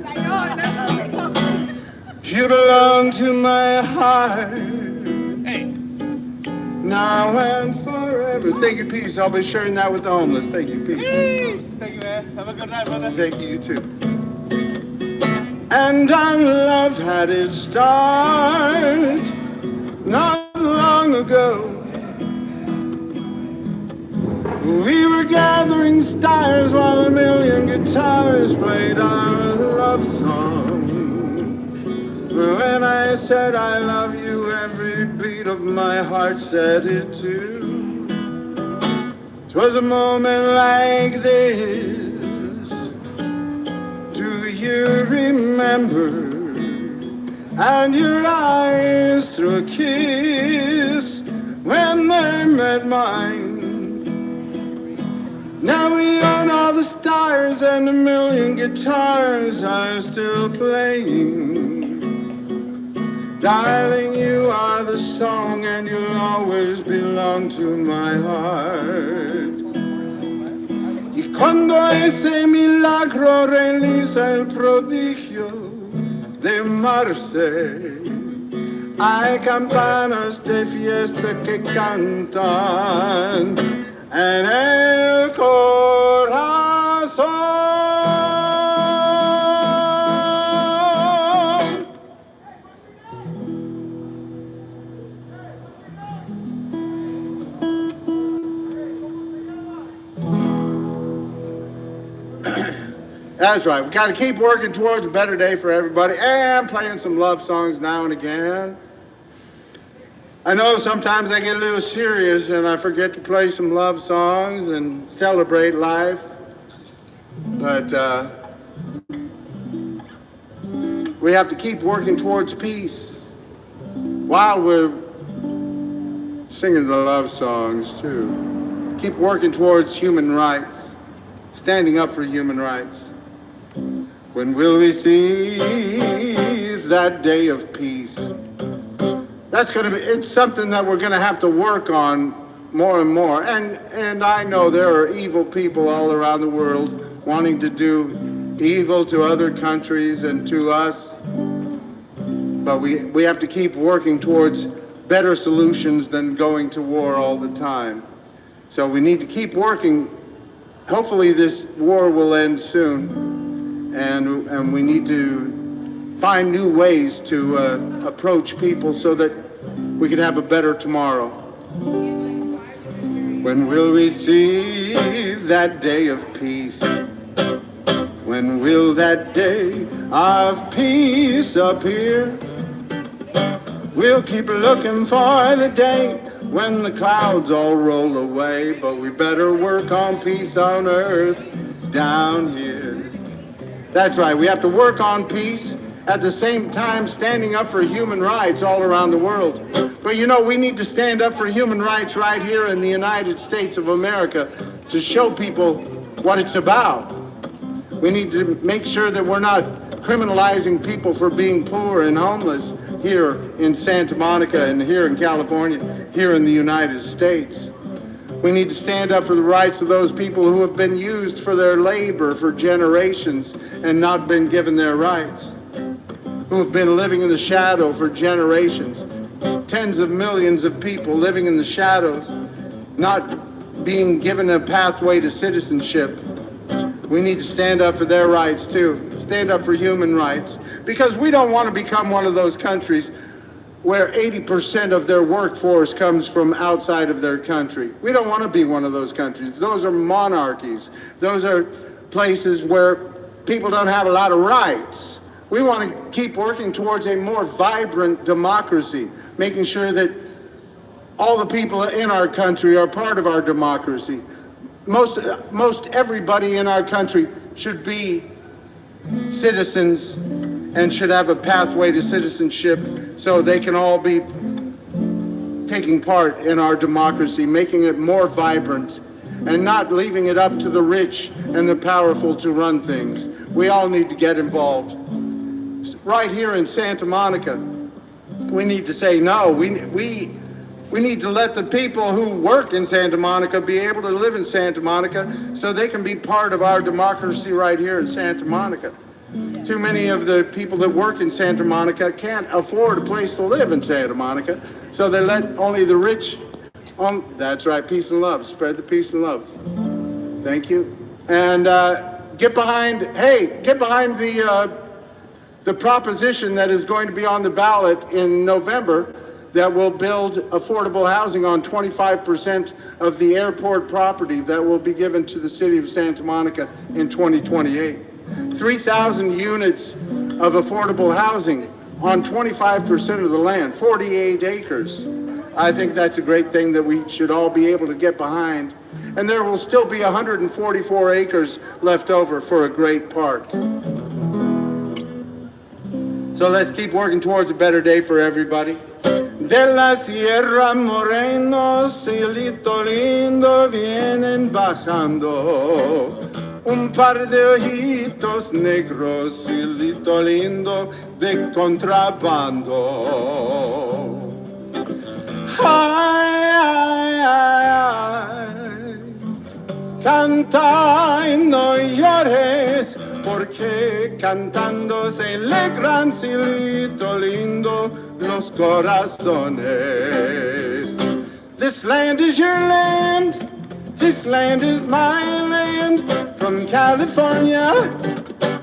You belong to my heart, now and forever. Thank you, Peace. I'll be sharing that with the homeless. Thank you, Peace. Peace. Thank you, man. Have a good night, brother. Thank you, you too. And our love had its start not long ago. We were gathering stars while a million guitars played our love song. When I said I love you, every beat of my heart said it too. 'Twas a moment like this, do you remember? And your eyes threw a kiss when they met mine. Now we own all the stars and a million guitars are still playing. Darling, you are the song and you'll always belong to my heart. Y cuando ese milagro realiza el prodigio de amarse, hay campanas de fiesta que cantan en el corazón. That's right. We got to keep working towards a better day for everybody and playing some love songs now and again. I know sometimes I get a little serious and I forget to play some love songs and celebrate life. But we have to keep working towards peace while we're singing the love songs too. Keep working towards human rights, standing up for human rights. When will we see that day of peace? That's going to be, it's something that we're going to have to work on more and more. And I know there are evil people all around the world wanting to do evil to other countries and to us. But we have to keep working towards better solutions than going to war all the time. So we need to keep working. Hopefully this war will end soon. And we need to find new ways to approach people so that we can have a better tomorrow. When will we see that day of peace? When will that day of peace appear? We'll keep looking for the day when the clouds all roll away, but we better work on peace on earth down here. That's right, we have to work on peace at the same time standing up for human rights all around the world. But you know, we need to stand up for human rights right here in the United States of America to show people what it's about. We need to make sure that we're not criminalizing people for being poor and homeless here in Santa Monica and here in California, here in the United States. We need to stand up for the rights of those people who have been used for their labor for generations and not been given their rights, who have been living in the shadow for generations. Tens of millions of people living in the shadows, not being given a pathway to citizenship. We need to stand up for their rights too, stand up for human rights, because we don't want to become one of those countries where 80% of their workforce comes from outside of their country. We don't want to be one of those countries. Those are monarchies. Those are places where people don't have a lot of rights. We want to keep working towards a more vibrant democracy, making sure that all the people in our country are part of our democracy. Most everybody in our country should be citizens and should have a pathway to citizenship so they can all be taking part in our democracy, making it more vibrant and not leaving it up to the rich and the powerful to run things. We all need to get involved. Right here in Santa Monica, we need to say no. We need to let the people who work in Santa Monica be able to live in Santa Monica so they can be part of our democracy right here in Santa Monica. Too many of the people that work in Santa Monica can't afford a place to live in Santa Monica, so they let only the rich on. That's right, peace and love. Spread the peace and love. Thank you. And get behind the proposition that is going to be on the ballot in November that will build affordable housing on 25% of the airport property that will be given to the city of Santa Monica in 2028. 3,000 units of affordable housing on 25% of the land, 48 acres. I think that's a great thing that we should all be able to get behind. And there will still be 144 acres left over for a great park. So let's keep working towards a better day for everybody. De la Sierra Moreno, cielito lindo, vienen bajando un par de ojitos negros, cielito lindo, de contrabando. Ay, ay, ay, ay, canta y no llores, porque cantando se alegran, cielito lindo, los corazones. This land is your land, this land is my land, from California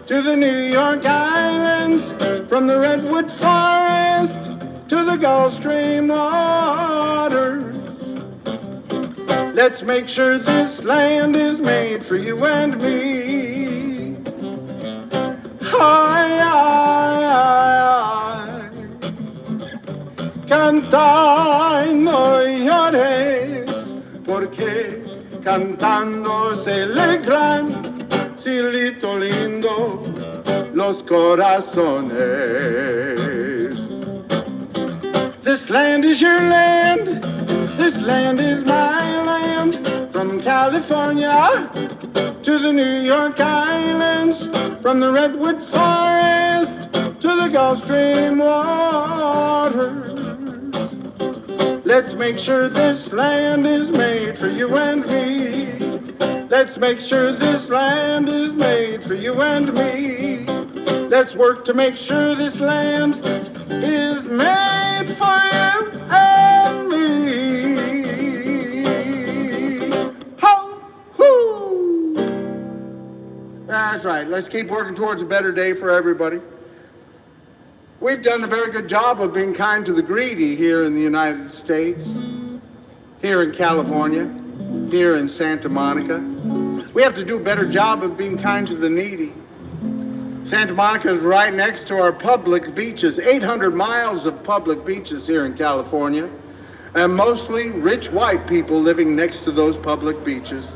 to the New York Islands, from the Redwood Forest to the Gulf Stream waters. Let's make sure this land is made for you and me. Ay, ay, ay, ay. Canta y no llores, porque cantando se alegran, cielito lindo, los corazones. This land is your land, this land is my land, from California to the New York Islands, from the Redwood Forest to the Gulf Stream waters. Let's make sure this land is made for you and me. Let's make sure this land is made for you and me. Let's work to make sure this land is made for you and me. Ho, hoo. That's right. Let's keep working towards a better day for everybody. We've done a very good job of being kind to the greedy here in the United States, here in California, here in Santa Monica. We have to do a better job of being kind to the needy Santa Monica is right next to our public beaches, 800 miles of public beaches here in California, and mostly rich white people living next to those public beaches.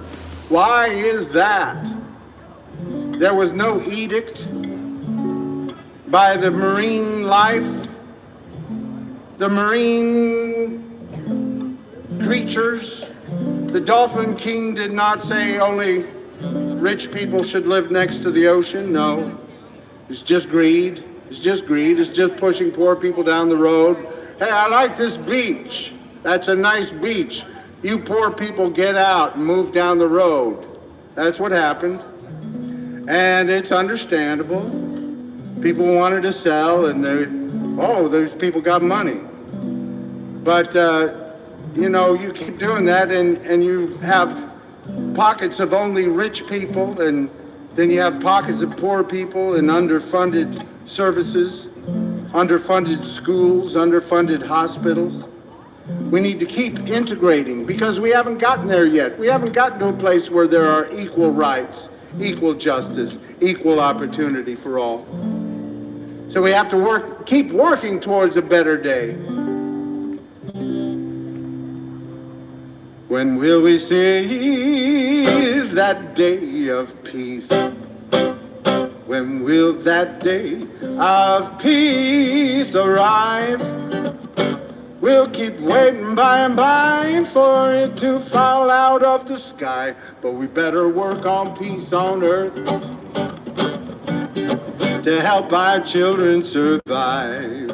Why is that? There was no edict by the marine life, the marine creatures. The Dolphin King did not say only rich people should live next to the ocean. No, it's just greed. It's just greed. It's just pushing poor people down the road. Hey, I like this beach. That's a nice beach. You poor people get out and move down the road. That's what happened. And it's understandable. People wanted to sell, and those people got money. But, you keep doing that, and you have pockets of only rich people, and then you have pockets of poor people and underfunded services, underfunded schools, underfunded hospitals. We need to keep integrating because we haven't gotten there yet. We haven't gotten to a place where there are equal rights, equal justice, equal opportunity for all. So we have to keep working towards a better day. When will we see that day of peace? When will that day of peace arrive? We'll keep waiting by and by for it to fall out of the sky, but we better work on peace on earth to help our children survive.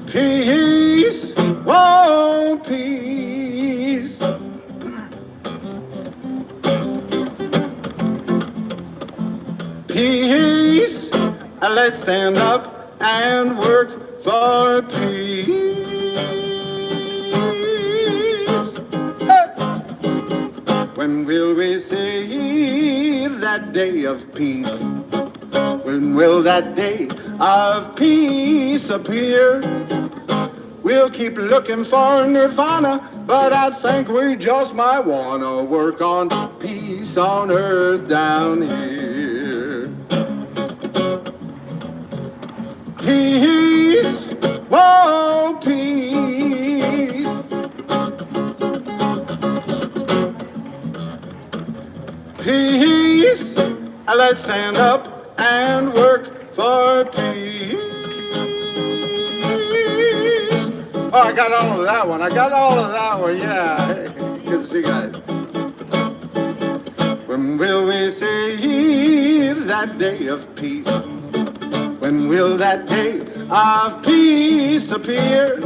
Peace, oh peace. Peace, let's stand up and work for peace. Hey. When will we see that day of peace? When will that day of peace appear? We'll keep looking for nirvana, but I think we just might wanna work on peace on earth down here. Peace, oh peace. Peace, let's stand up and work for peace. Oh, I got all of that one. Yeah. Hey, good to see you guys. When will we see that day of peace? When will that day of peace appear?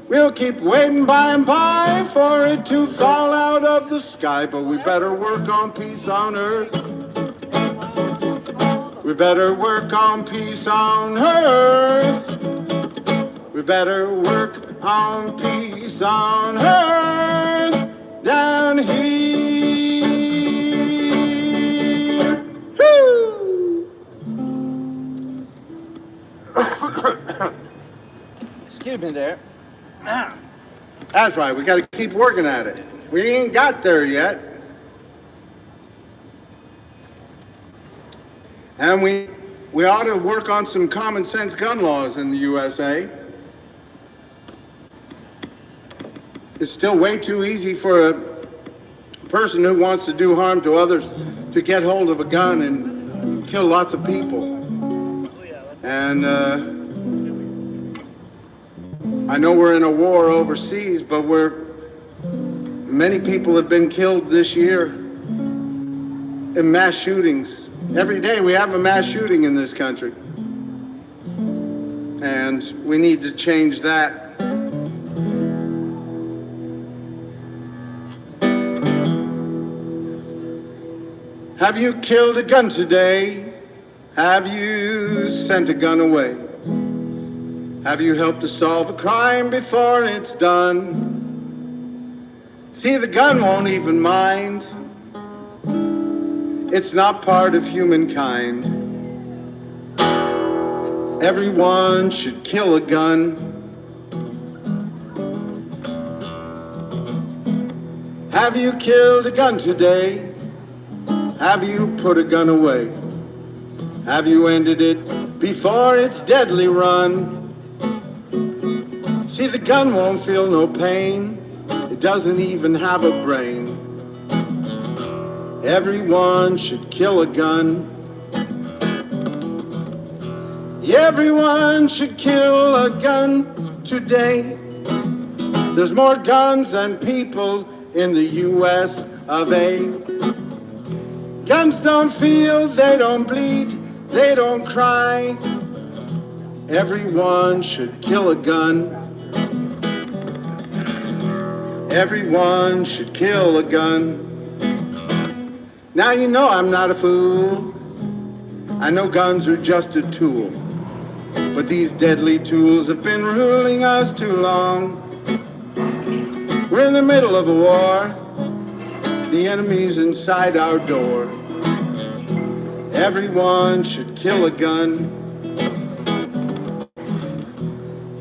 We'll keep waiting by and by for it to fall out of the sky, but we better work on peace on earth. We better work on peace on earth. We better work on peace on earth down here. Woo! Excuse me there. That's right, we got to keep working at it. We ain't got there yet. And we ought to work on some common sense gun laws in the USA. It's still way too easy for a person who wants to do harm to others to get hold of a gun and kill lots of people. And I know we're in a war overseas, but many people have been killed this year in mass shootings. Every day we have a mass shooting in this country. And we need to change that. Have you killed a gun today? Have you sent a gun away? Have you helped to solve a crime before it's done? See, the gun won't even mind. It's not part of humankind. Everyone should kill a gun. Have you killed a gun today? Have you put a gun away? Have you ended it before its deadly run? See, the gun won't feel no pain. It doesn't even have a brain. Everyone should kill a gun. Everyone should kill a gun today. There's more guns than people in the US of A. Guns don't feel, they don't bleed, they don't cry. Everyone should kill a gun. Everyone should kill a gun. Now you know I'm not a fool. I know guns are just a tool. But these deadly tools have been ruling us too long. We're in the middle of a war. The enemy's inside our door. Everyone should kill a gun.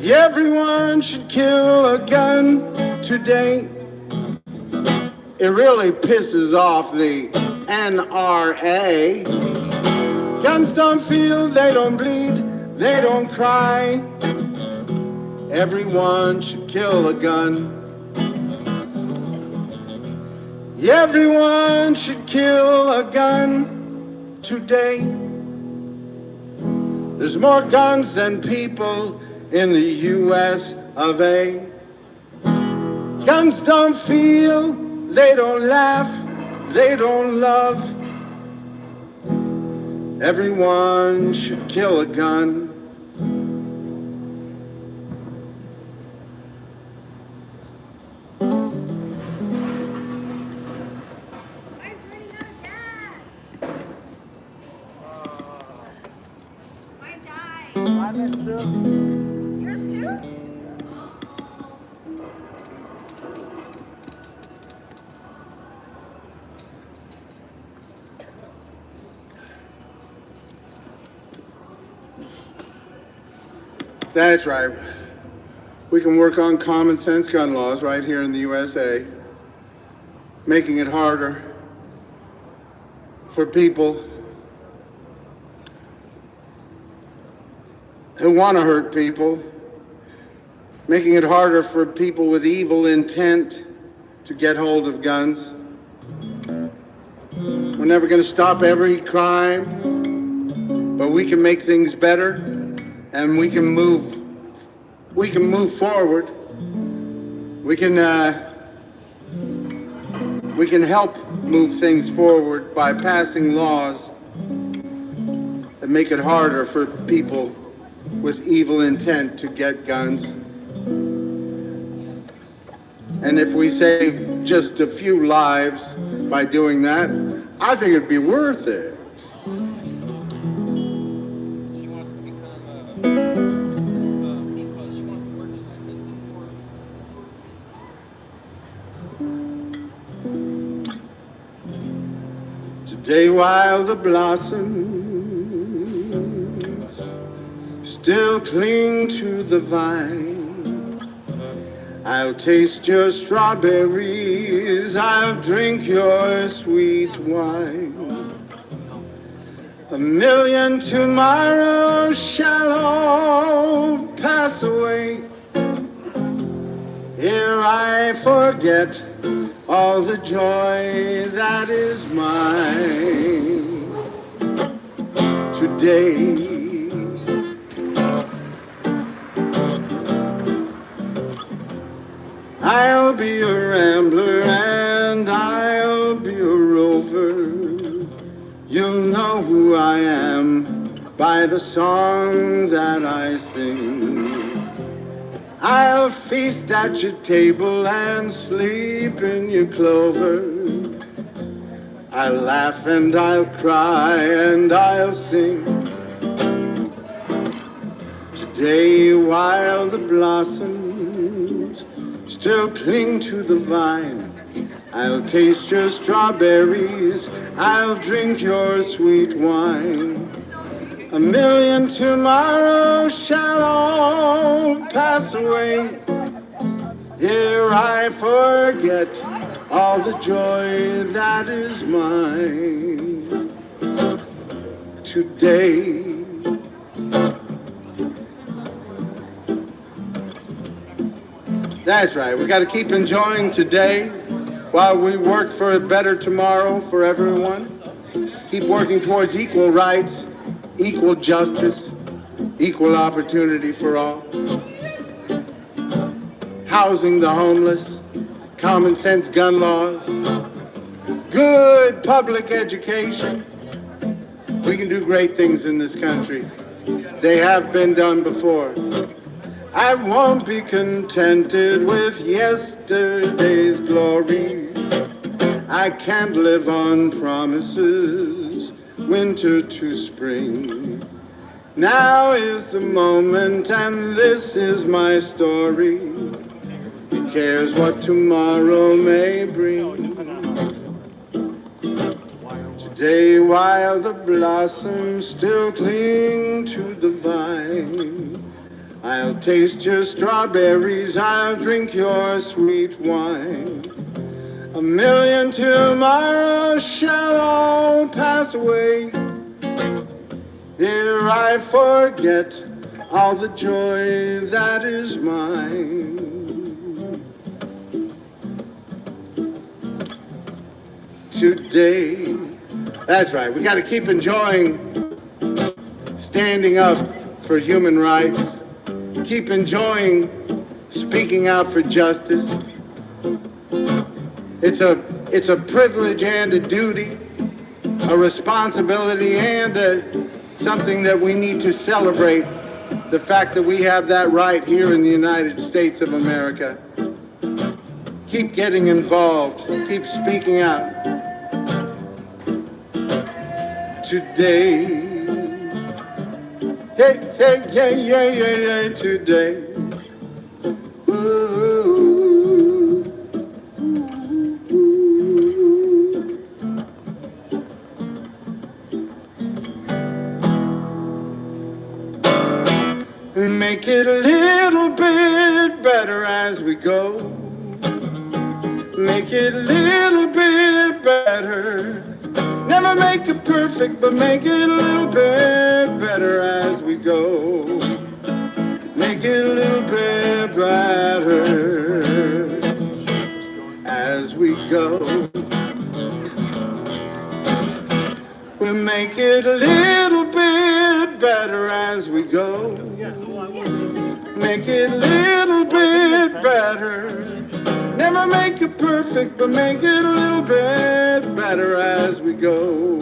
Everyone should kill a gun today. It really pisses off the NRA. Guns don't feel, they don't bleed, they don't cry. Everyone should kill a gun. Everyone should kill a gun today. There's more guns than people in the US of A. Guns don't feel, they don't laugh, they don't love. Everyone should kill a gun. Yours too? That's right. We can work on common sense gun laws right here in the USA, making it harder for people who want to hurt people, making it harder for people with evil intent to get hold of guns. We're never going to stop every crime, but we can make things better, and we can move forward. We can help move things forward by passing laws that make it harder for people with evil intent to get guns. And if we save just a few lives by doing that, I think it'd be worth it. She wants to become she wants to work in Today while the blossoms still cling to the vine, I'll taste your strawberries, I'll drink your sweet wine. A million tomorrows shall all pass away ere I forget all the joy that is mine today. I'll be a rambler and I'll be a rover. You'll know who I am by the song that I sing. I'll feast at your table and sleep in your clover. I'll laugh and I'll cry and I'll sing. Today while the blossoms still cling to the vine, I'll taste your strawberries, I'll drink your sweet wine. A million tomorrows shall all pass away ere I forget all the joy that is mine today. That's right, we got to keep enjoying today while we work for a better tomorrow for everyone. Keep working towards equal rights, equal justice, equal opportunity for all. Housing the homeless, common sense gun laws, good public education. We can do great things in this country. They have been done before. I won't be contented with yesterday's glories. I can't live on promises, winter to spring. Now is the moment and this is my story. Who cares what tomorrow may bring? Today, while the blossoms still cling to the vine, I'll taste your strawberries, I'll drink your sweet wine. A million tomorrows shall all pass away, ere I forget all the joy that is mine. Today, that's right, we got to keep enjoying standing up for human rights, keep enjoying speaking out for justice. It's a privilege and a duty, a responsibility and something that we need to celebrate, the fact that we have that right here in the United States of America. Keep getting involved, keep speaking out. Today, hey, today. Ooh. Make it a little bit better as we go. Make it a little bit better. Never make it perfect, but make it a little bit better as we go. Make it a little bit better as we go. We'll make it a little bit better as we go. Make it a little bit better. Never make it perfect, but make it a little bit better as we go.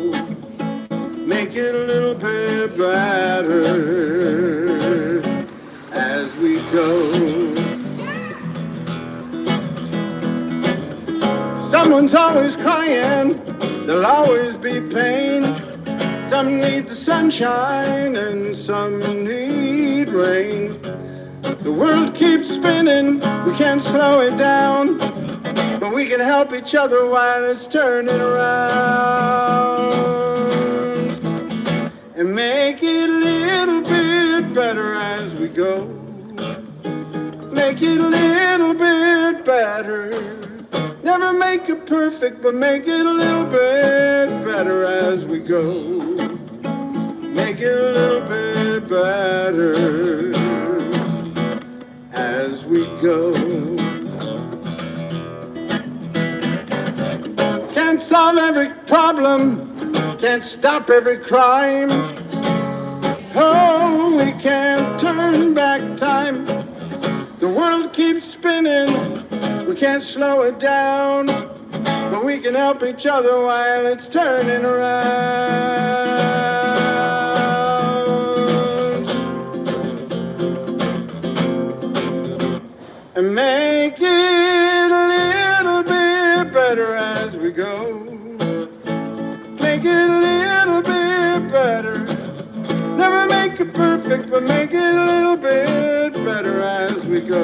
Make it a little bit better as we go. Someone's always crying, there'll always be pain. Some need the sunshine and some need rain. The world keeps spinning, we can't slow it down, but we can help each other while it's turning around. And make it a little bit better as we go. Make it a little bit better. Never make it perfect, but make it a little bit better as we go. Make it a little bit better as we go. Can't solve every problem, can't stop every crime. Oh, we can't turn back time. The world keeps spinning, we can't slow it down, but we can help each other while it's turning around. And make it a little bit better as we go. Make it a little bit better. Never make it perfect, but make it a little bit better as we go.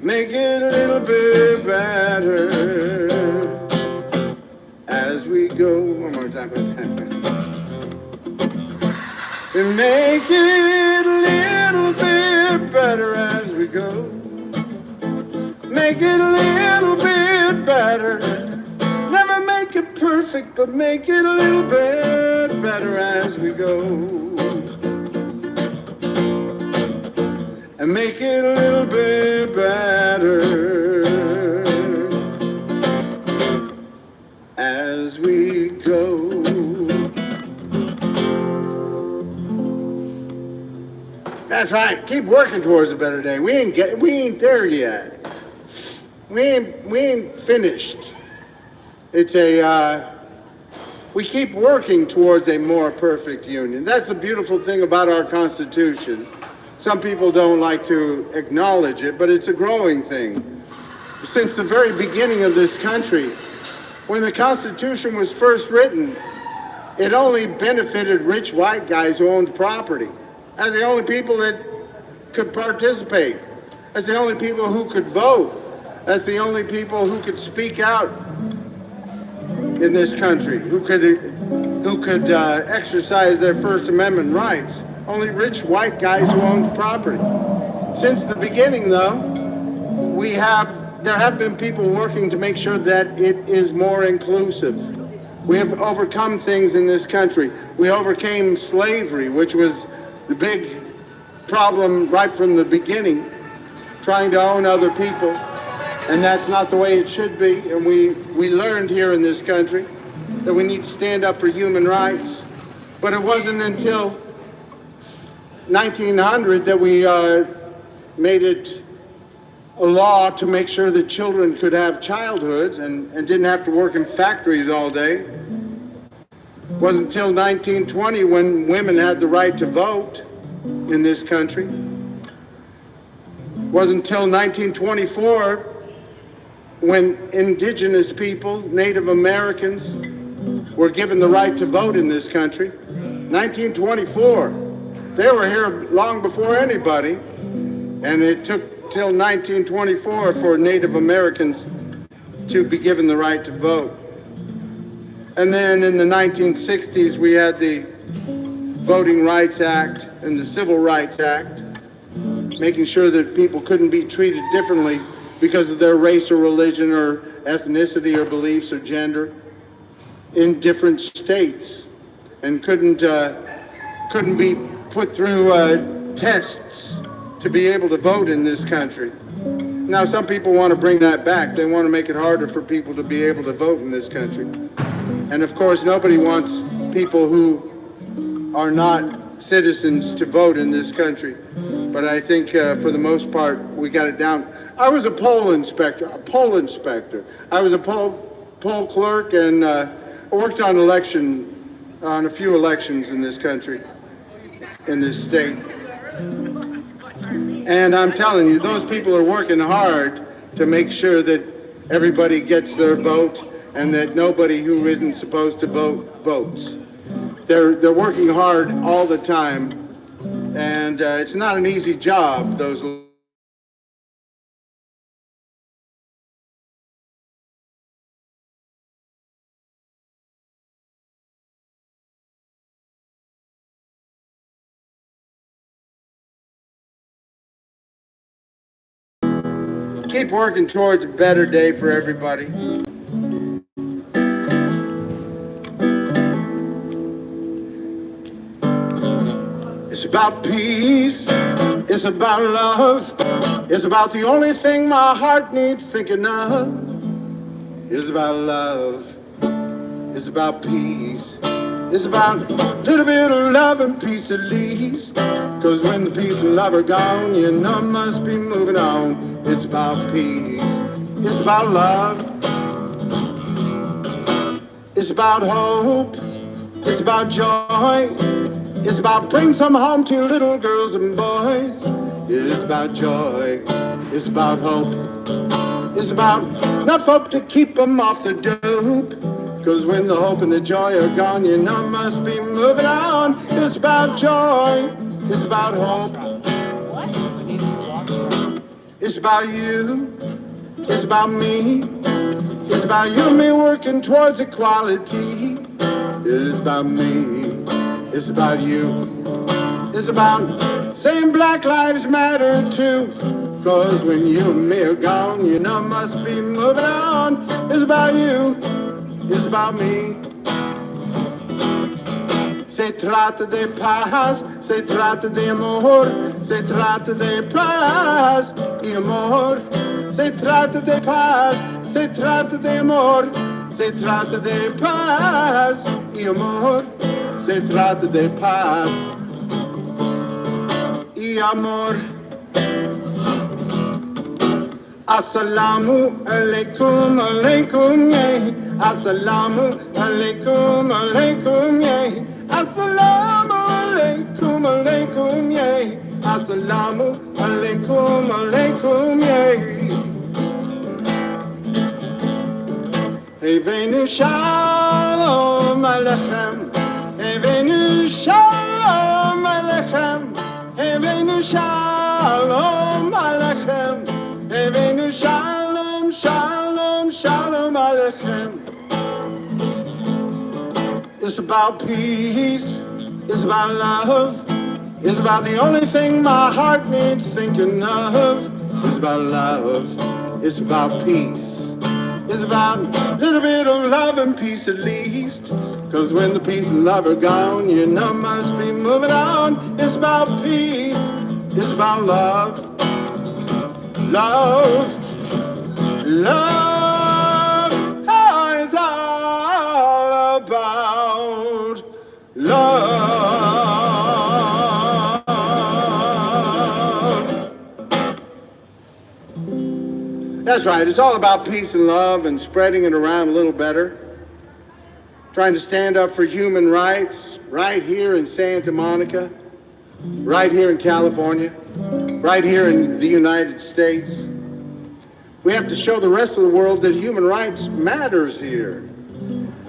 Make it a little bit better as we go. One more time. And make it a little bit better as we go. make it a little bit better. Never make it perfect, but make it a little bit better as we go. And make it a little bit better as we go. That's right. Keep working towards a better day. We ain't there yet. We ain't finished. It's we keep working towards a more perfect union. That's the beautiful thing about our Constitution. Some people don't like to acknowledge it, but it's a growing thing. Since the very beginning of this country, when the Constitution was first written, it only benefited rich white guys who owned property. As the only people that could participate, as the only people who could vote, as the only people who could speak out in this country, who could exercise their First Amendment rights. Only rich white guys who owned property. Since the beginning, though, there have been people working to make sure that it is more inclusive. We have overcome things in this country. We overcame slavery, which was the big problem right from the beginning, trying to own other people, and that's not the way it should be. And we learned here in this country that we need to stand up for human rights. But it wasn't until 1900 that we made it a law to make sure that children could have childhoods and didn't have to work in factories all day. It wasn't until 1920 when women had the right to vote in this country. It wasn't until 1924 when indigenous people, Native Americans, were given the right to vote in this country. 1924. They were here long before anybody, and it took till 1924 for Native Americans to be given the right to vote. And then in the 1960s, we had the Voting Rights Act and the Civil Rights Act, making sure that people couldn't be treated differently because of their race or religion or ethnicity or beliefs or gender in different states, and couldn't be put through tests to be able to vote in this country. Now, some people want to bring that back. They want to make it harder for people to be able to vote in this country. And of course, nobody wants people who are not citizens to vote in this country. But I think for the most part, we got it down. I was a poll inspector. I was a poll clerk, and I worked on a few elections in this country, in this state. And I'm telling you, those people are working hard to make sure that everybody gets their vote and that nobody who isn't supposed to vote votes. They're working hard all the time, and it's not an easy job, those. Keep working towards a better day for everybody. It's about peace, it's about love, it's about the only thing my heart needs thinking of. It's about love, it's about peace, it's about a little bit of love and peace at least. Cause when the peace and love are gone, you know I must be moving on. It's about peace, it's about love, it's about hope, it's about joy, it's about bring some home to little girls and boys. It's about joy, it's about hope, it's about enough hope to keep them off the dope. Cause when the hope and the joy are gone, you know I must be moving on. It's about joy, it's about hope, it's about you, it's about me, it's about you and me working towards equality. It's about me, it's about you, it's about saying Black Lives Matter too. 'Cause when you and me are gone, you know must be moving on. It's about you, it's about me. Se trata de paz, se trata de amor, se trata de paz y amor. Se trata de paz, se trata de amor, se trata de paz y amor. Se trata de paz y amor. Assalamu alaikum, alaikum, yeah. Assalamu alaikum, alaikum, yeah. Assalamu alaikum, alaikum, yeah. Assalamu alaikum, alaikum, yeah. Evenu shalom alechem, evenu shalom alechem, evenu shalom alechem. Evenu shalom, shalom, shalom alechem. It's about peace, it's about love, it's about the only thing my heart needs thinking of. It's about love, it's about peace, it's about a little bit of love and peace at least. 'Cause when the peace and love are gone, you know must be moving on. It's about peace, it's about love. Love, love is all about love. That's right, it's all about peace and love and spreading it around a little better. Trying to stand up for human rights right here in Santa Monica, right here in California, right here in the United States. We have to show the rest of the world that human rights matters here.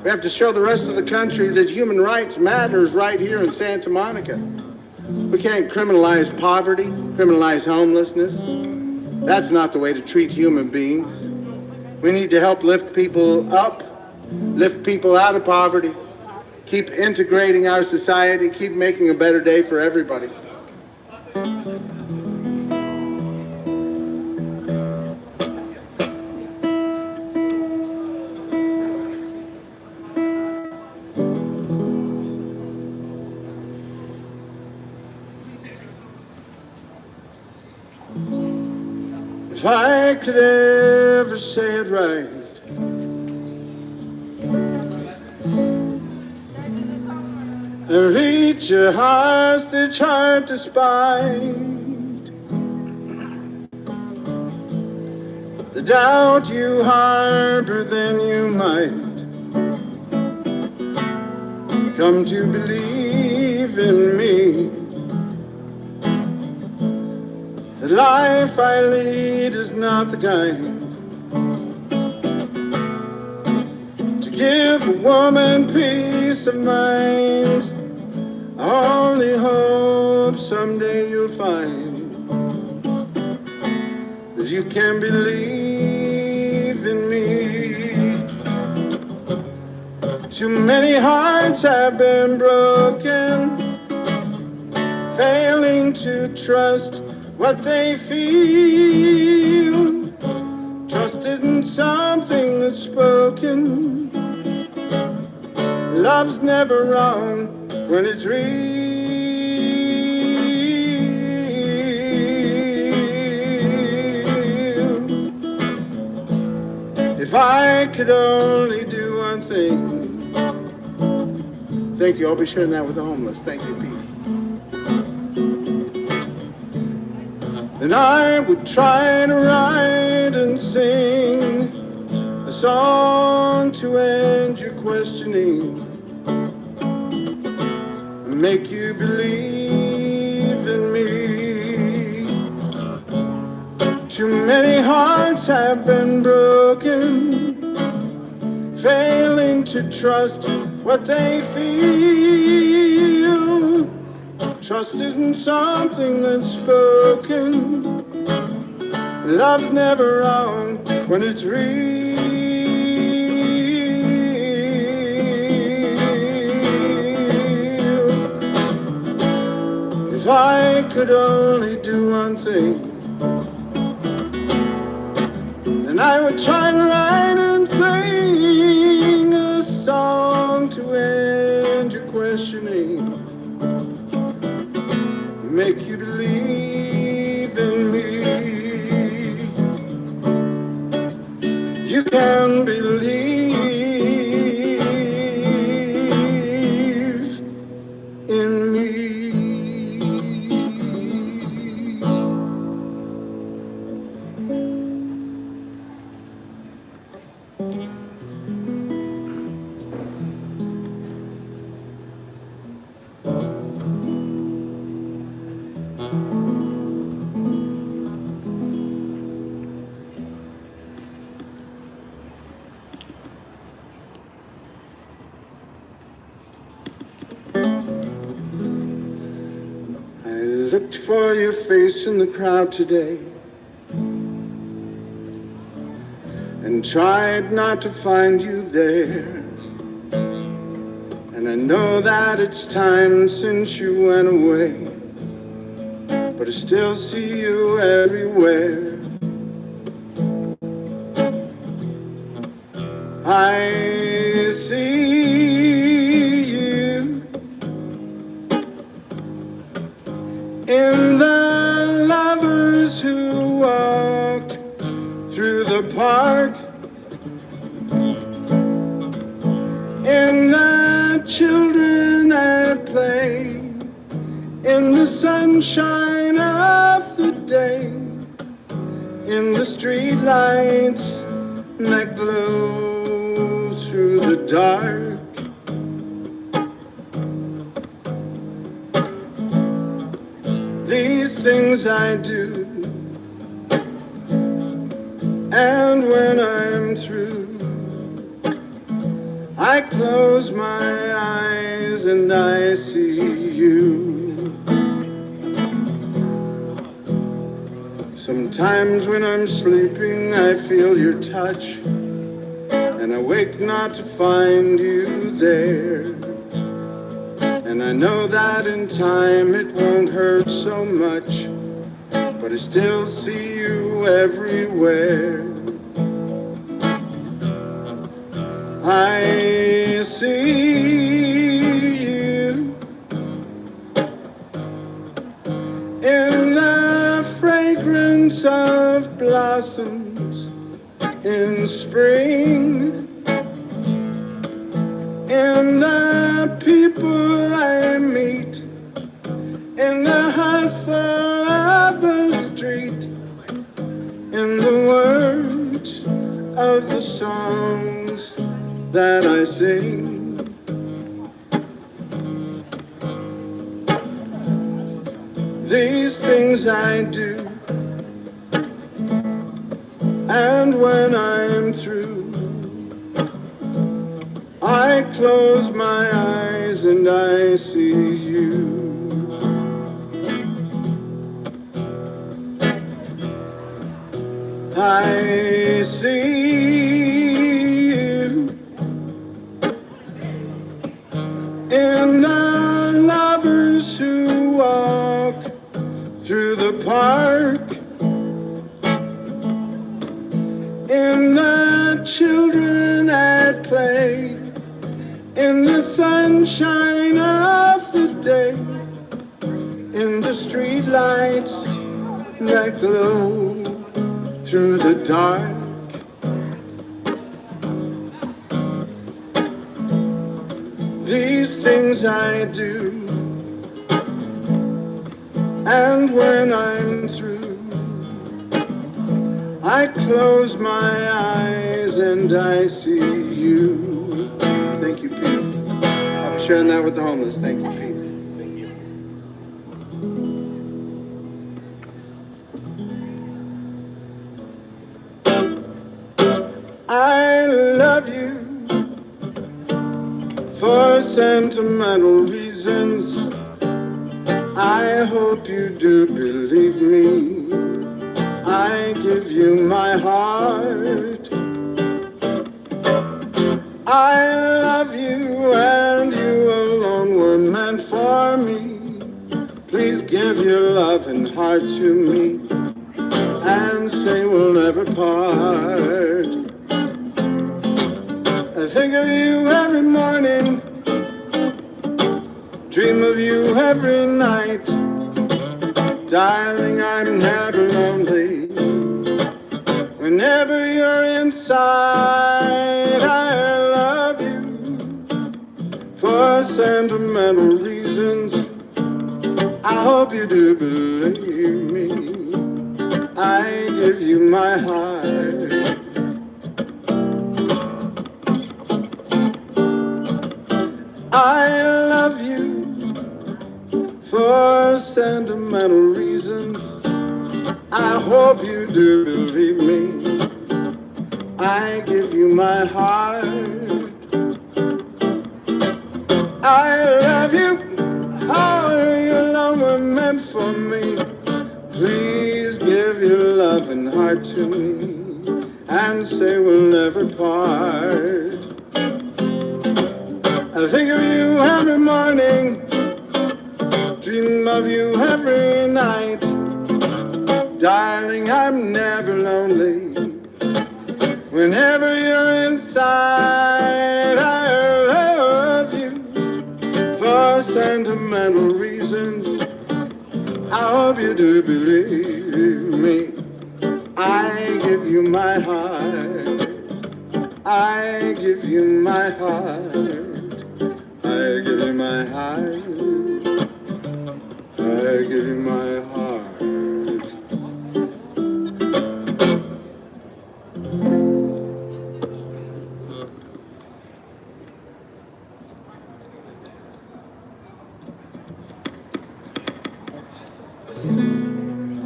We have to show the rest of the country that human rights matters right here in Santa Monica. We can't criminalize poverty, criminalize homelessness. That's not the way to treat human beings. We need to help lift people up, lift people out of poverty, keep integrating our society, keep making a better day for everybody. If I could ever say it right, and reach a hostage heart despite the doubt you harbor, then you might come to believe in me. The life I lead is not the kind to give a woman peace of mind. I only hope someday you'll find that you can believe in me. Too many hearts have been broken, failing to trust what they feel. Trust isn't something that's spoken. Love's never wrong when it's real. If I could only do one thing. Thank you. I'll be sharing that with the homeless. Thank you. Peace. Then I would try to write and sing a song to end your questioning and make you believe in me. Too many hearts have been broken, failing to trust what they feel. Trust isn't something that's spoken. Love's never wrong when it's real. If I could only do one thing, And I would try to write and sing a song to end your questioning, make you believe in me. You can believe in me. I looked for your face in the crowd today and tried not to find you there. And I know that it's time since you went away, but I still see you everywhere. I see you in the lovers who walk through the park, in the children at play, in the sunshine of the day, in the street lights that glow through the dark. These things I do, and when I'm through, I close my eyes and I see you. Sometimes when I'm sleeping, I feel your touch, and I wake not to find you there. And I know that in time it won't hurt so much, but I still see you everywhere. I see you in the fragrance of blossoms in spring, in the people I meet, in the hustle of the street, in the words of the songs that I sing. These things I do, and when I'm through, I close my eyes and I see you. I see you in the lovers who walk through the park, in the children at play, in the sunshine of the day, in the street lights that glow through the dark. These things I do, and when I'm through, I close my eyes and I see you. Thank you, peace. I'll be sharing that with the homeless. Thank you, peace. Thank you. I love you for sentimental reasons. I hope you do believe me. I give you my heart. I love you and you alone were meant for me. Please give your love and heart to me. and say we'll never part. I think of you every morning, dream of you every night. Darling, I'm never lonely. Whenever you're inside, I love you. For sentimental reasons, I hope you do believe me. I give you my heart. I love you for sentimental reasons. I hope you do believe me. I give you my heart. I love you. How your love were meant for me. Please give your loving heart to me and say we'll never part. I think of you every morning, dream of you every night. Darling, I'm never lonely. Whenever you're inside, I love you. For sentimental reasons, I hope you do believe me. I give you my heart. I give you my heart. I give you my heart. I give you my heart.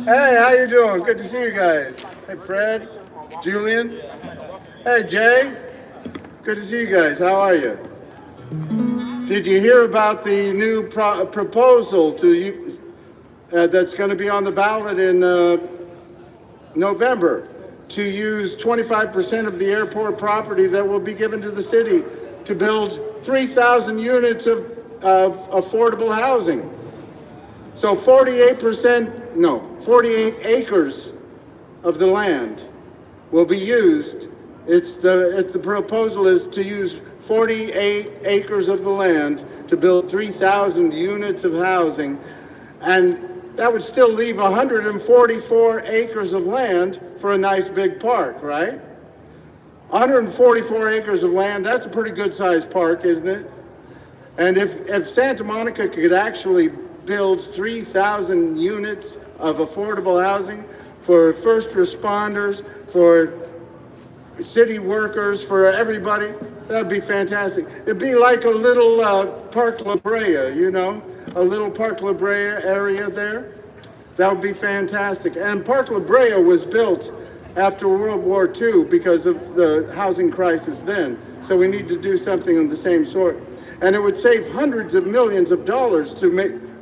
Hey, how you doing? Good to see you guys. Hey, Fred, Julian. Hey, Jay. Good to see you guys. How are you? Did you hear about the new proposal that's going to be on the ballot in November to use 25% of the airport property that will be given to the city to build 3,000 units of affordable housing? So 48 acres of the land will be used. The proposal is to use 48 acres of the land to build 3,000 units of housing, and that would still leave 144 acres of land for a nice big park, right? 144 acres of land, that's a pretty good sized park, isn't it? And if Santa Monica could actually build 3,000 units of affordable housing for first responders, for city workers, for everybody, that'd be fantastic. It'd be like a little Park La Brea, you know, a little Park La Brea area there. That would be fantastic. And Park La Brea was built after World War II because of the housing crisis then. So we need to do something of the same sort. And it would save hundreds of millions of dollars to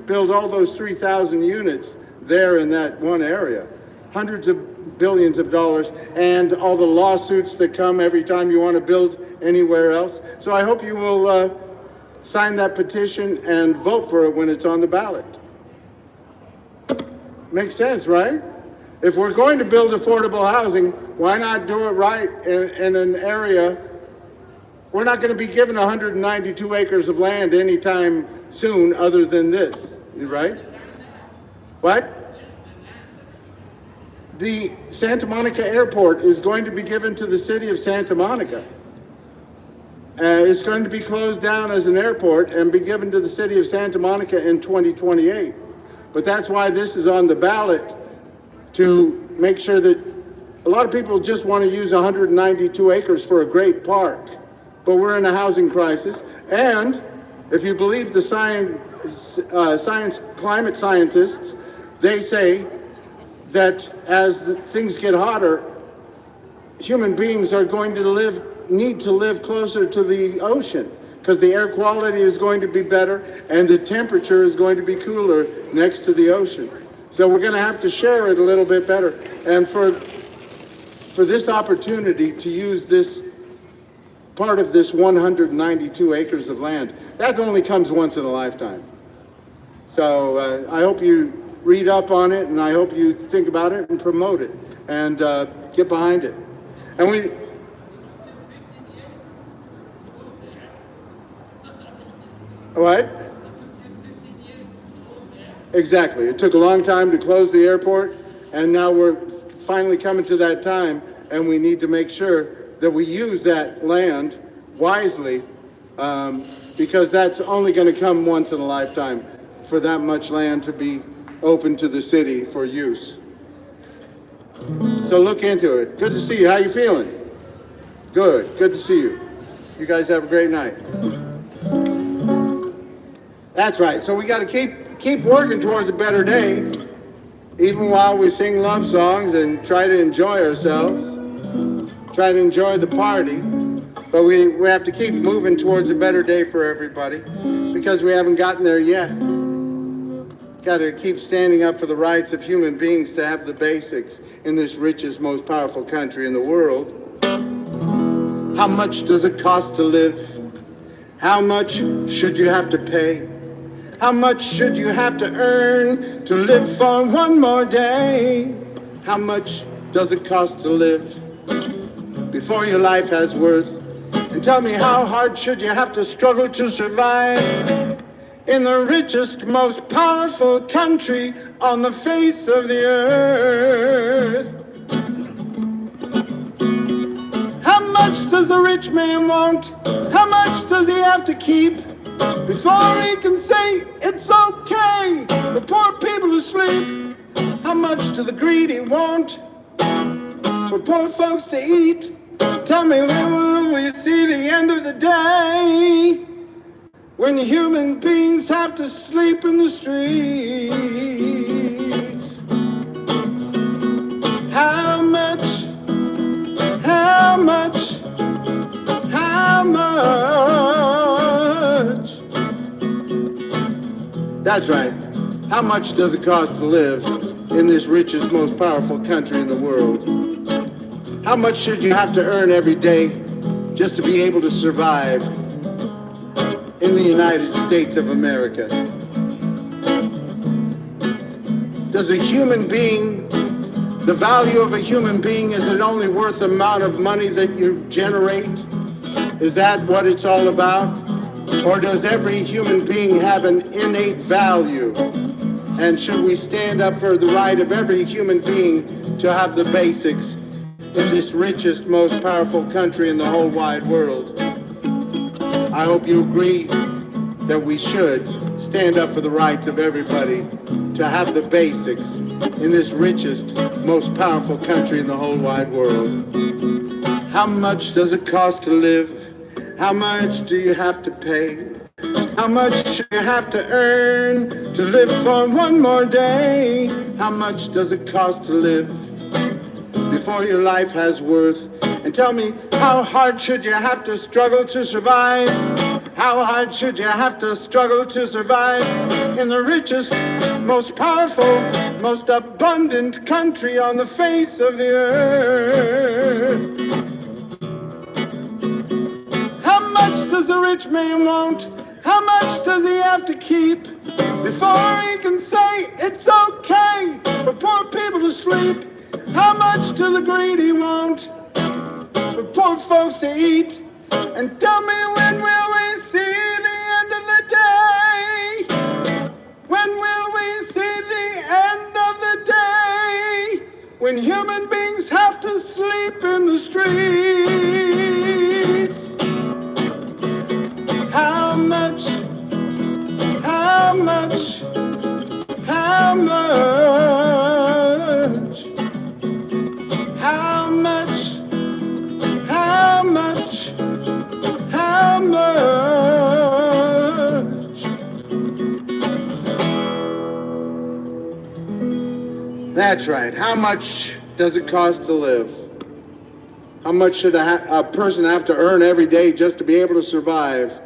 build all those 3,000 units there in that one area. Hundreds of billions of dollars, and all the lawsuits that come every time you want to build anywhere else. So I hope you will sign that petition and vote for it when it's on the ballot. Makes sense, right? If we're going to build affordable housing, why not do it right in an area? We're not going to be given 192 acres of land anytime soon other than this, right? What? The Santa Monica Airport is going to be given to the city of Santa Monica. It's going to be closed down as an airport and be given to the city of Santa Monica in 2028. But that's why this is on the ballot, to make sure that a lot of people just want to use 192 acres for a great park. But we're in a housing crisis. And if you believe the climate scientists, they say that as things get hotter, human beings are going to need to live closer to the ocean, because the air quality is going to be better and the temperature is going to be cooler next to the ocean. So we're going to have to share it a little bit better. And for this opportunity to use this part of this 192 acres of land, that only comes once in a lifetime. So I hope you read up on it, and I hope you think about it and promote it and get behind it. And we. What? Exactly. It took a long time to close the airport, and now we're finally coming to that time, and we need to make sure that we use that land wisely, because that's only going to come once in a lifetime for that much land to be open to the city for use. So look into it. Good to see you. How you feeling? Good. Good to see you. You guys have a great night. That's right. So we got to keep working towards a better day, even while we sing love songs and try to enjoy ourselves, try to enjoy the party. But we have to keep moving towards a better day for everybody, because we haven't gotten there yet. Got to keep standing up for the rights of human beings to have the basics in this richest, most powerful country in the world. How much does it cost to live? How much should you have to pay? How much should you have to earn to live for one more day? How much does it cost to live before your life has worth? And tell me, how hard should you have to struggle to survive in the richest, most powerful country on the face of the earth? How much does the rich man want? How much does he have to keep before he can say it's okay for poor people to sleep? How much do the greedy want for poor folks to eat? Tell me, when will we see the end of the day, when human beings have to sleep in the streets? How much? How much? How much? That's right. How much does it cost to live in this richest, most powerful country in the world? How much should you have to earn every day just to be able to survive in the United States of America? Does a human being, the value of a human being, is it only worth the amount of money that you generate? Is that what it's all about? Or does every human being have an innate value? And should we stand up for the right of every human being to have the basics in this richest, most powerful country in the whole wide world? I hope you agree that we should stand up for the rights of everybody to have the basics in this richest, most powerful country in the whole wide world. How much does it cost to live? How much do you have to pay? How much should you have to earn to live for one more day? How much does it cost to live before your life has worth? And tell me, how hard should you have to struggle to survive? How hard should you have to struggle to survive in the richest, most powerful, most abundant country on the face of the earth? How much does the rich man want? How much does he have to keep before he can say it's okay for poor people to sleep? How much do the greedy want for poor folks to eat? And tell me, when will we see the end of the day? When will we see the end of the day, when human beings have to sleep in the streets? How much? How much? How much? How much? How much? How much? That's right. How much does it cost to live? How much should a person have to earn every day just to be able to survive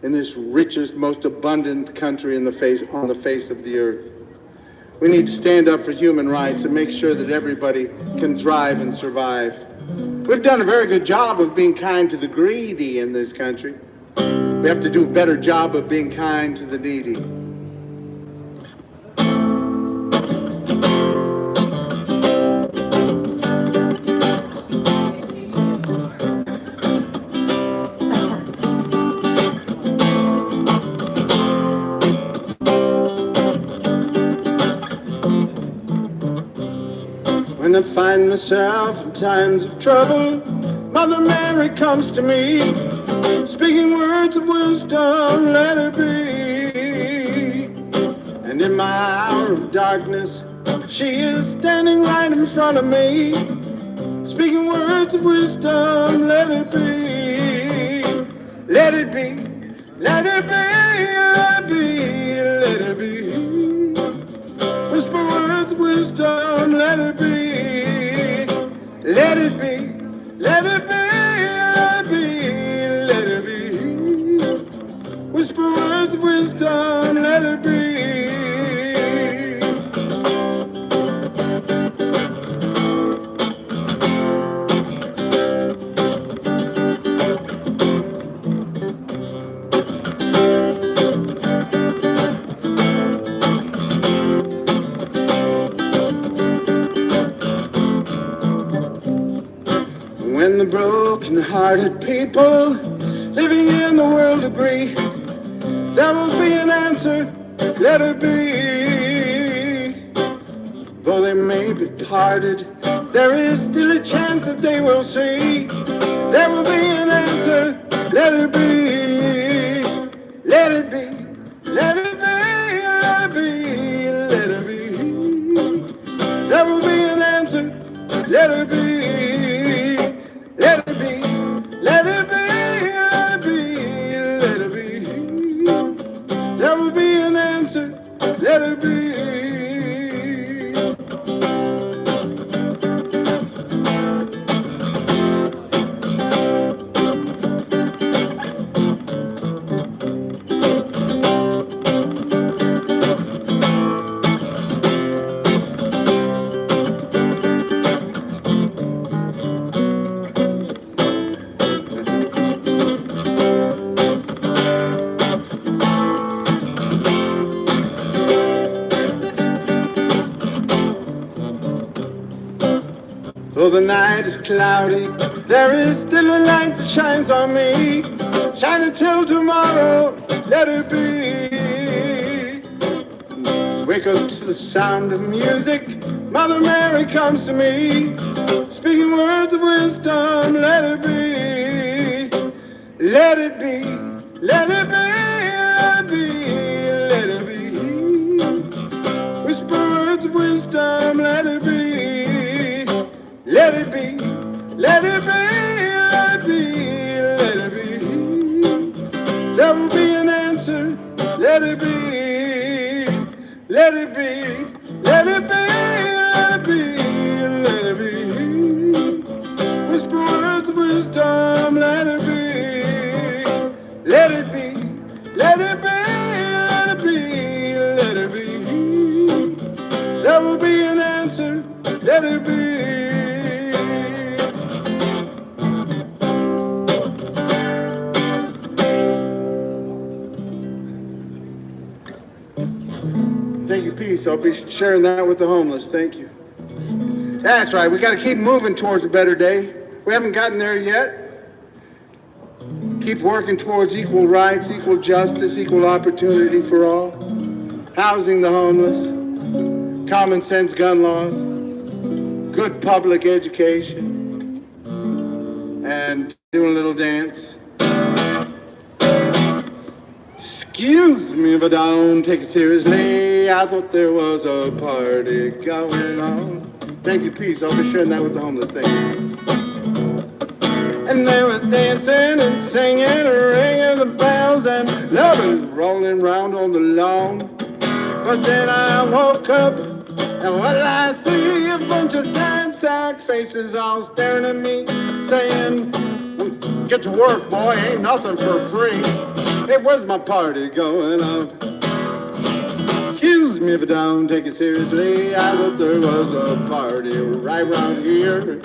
in this richest, most abundant country on the face of the earth? We need to stand up for human rights and make sure that everybody can thrive and survive. We've done a very good job of being kind to the greedy in this country. We have to do a better job of being kind to the needy. When I find myself in times of trouble, Mother Mary comes to me, speaking words of wisdom, let it be. And in my hour of darkness, she is standing right in front of me, speaking words of wisdom, let it be. Let it be, let it be, let it be, let it be. Whisper words of wisdom, let it be. Let it be, let it be, let it be, let it be. Whisper words of wisdom, let it be. When the broken-hearted people living in the world agree, there will be an answer, let it be. Though they may be parted, there is still a chance that they will see. There will be an answer, let it be. Let it be, let it be, let it be, let it be. There will be an answer, let it be. Let it be, let it be, let it be, let it be. There will be an answer, let it be. Though the night is cloudy, there is still a light that shines on me. Shine until tomorrow, let it be. Wake up to the sound of music, Mother Mary comes to me, speaking words of wisdom, let it be. Let it be, let it be, let it be, let it be. Whisper words of wisdom, let it be. Let it be, let it be, let it be, let it be. There will be an answer, let it be. Let it be, let it be, let it be, let it be. Whisper words of wisdom, let it be. Let it be, let it be, let it be, let it be. There will be an answer, let it be. Thank you, peace. I'll be sharing that with the homeless. Thank you. That's right. We got to keep moving towards a better day. We haven't gotten there yet. Keep working towards equal rights, equal justice, equal opportunity for all. Housing the homeless, common sense gun laws, good public education, and doing a little dance. Excuse me if I don't take it seriously. I thought there was a party going on. Thank you, peace. I'll be sharing that with the homeless. Thank you. And there was dancing and singing and ringing the bells and lovers rolling round on the lawn. But then I woke up and what did I see? A bunch of sad sack faces all staring at me, saying, "Get to work, boy, ain't nothing for free." Hey, where's my party going on? Excuse me if I don't take it seriously. I thought there was a party right around here.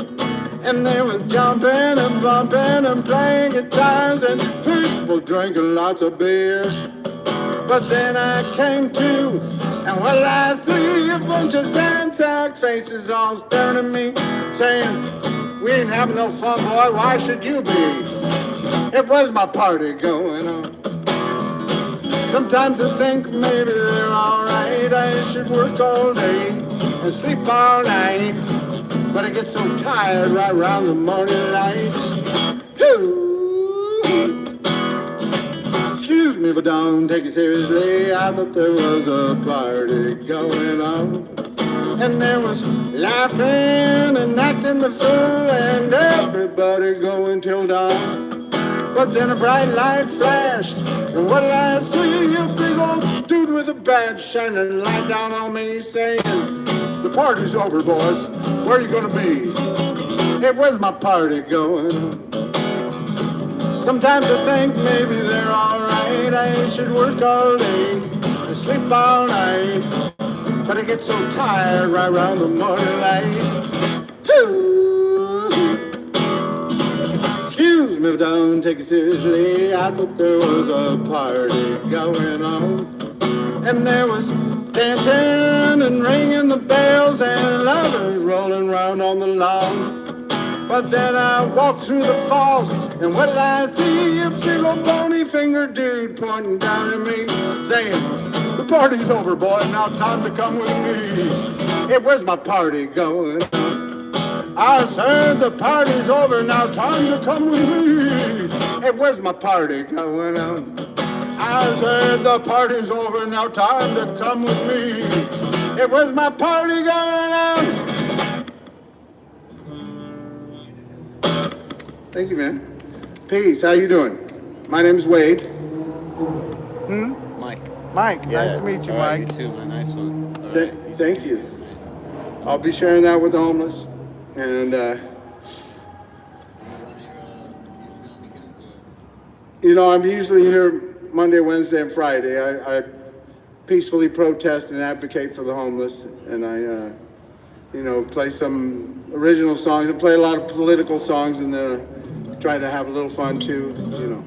And there was jumping and bumping and playing guitars and people drinking lots of beer. But then I came to, and what did I see? A bunch of sad faces all staring at me, saying, "We ain't having no fun, boy, why should you be?" It was my party going on. Sometimes I think maybe they're alright. I should work all day and sleep all night. but I get so tired right around the morning light. Ooh. Excuse me if I don't take it seriously. I thought there was a party going on, and there was laughing and acting the fool, and everybody going till dawn. But then a bright light flashed, and what did I see? A big old dude with a badge shining light down on me, saying, "The party's over, boys. Where are you gonna be?" Hey, where's my party going? Sometimes I think maybe they're alright. I should work all day, sleep all night, but I get so tired right around the morning light. Ooh. Excuse me if I don't take it seriously. I thought there was a party going on, and there was dancing and ringing the bells and lovers rolling round on the lawn. But then I walked through the fog, and what did I see? A big old bony-fingered dude pointing down at me, saying, "The party's over, boy, now time to come with me." Hey, where's my party going? I said, "The party's over, now time to come with me." Hey, where's my party going on? I said, "The party's over, now time to come with me." Hey, where's my party going on? Thank you, man. Peace. How you doing? My name's Wade. Mike. Mike. Yeah. Nice to meet you, All right, Mike. You too, man. Nice one. All Th- right. thank you. I'll be sharing that with the homeless. And, you know, I'm usually here Monday, Wednesday, and Friday. I peacefully protest and advocate for the homeless. And I, you know, play some original songs. I play a lot of political songs, and then I try to have a little fun too, you know,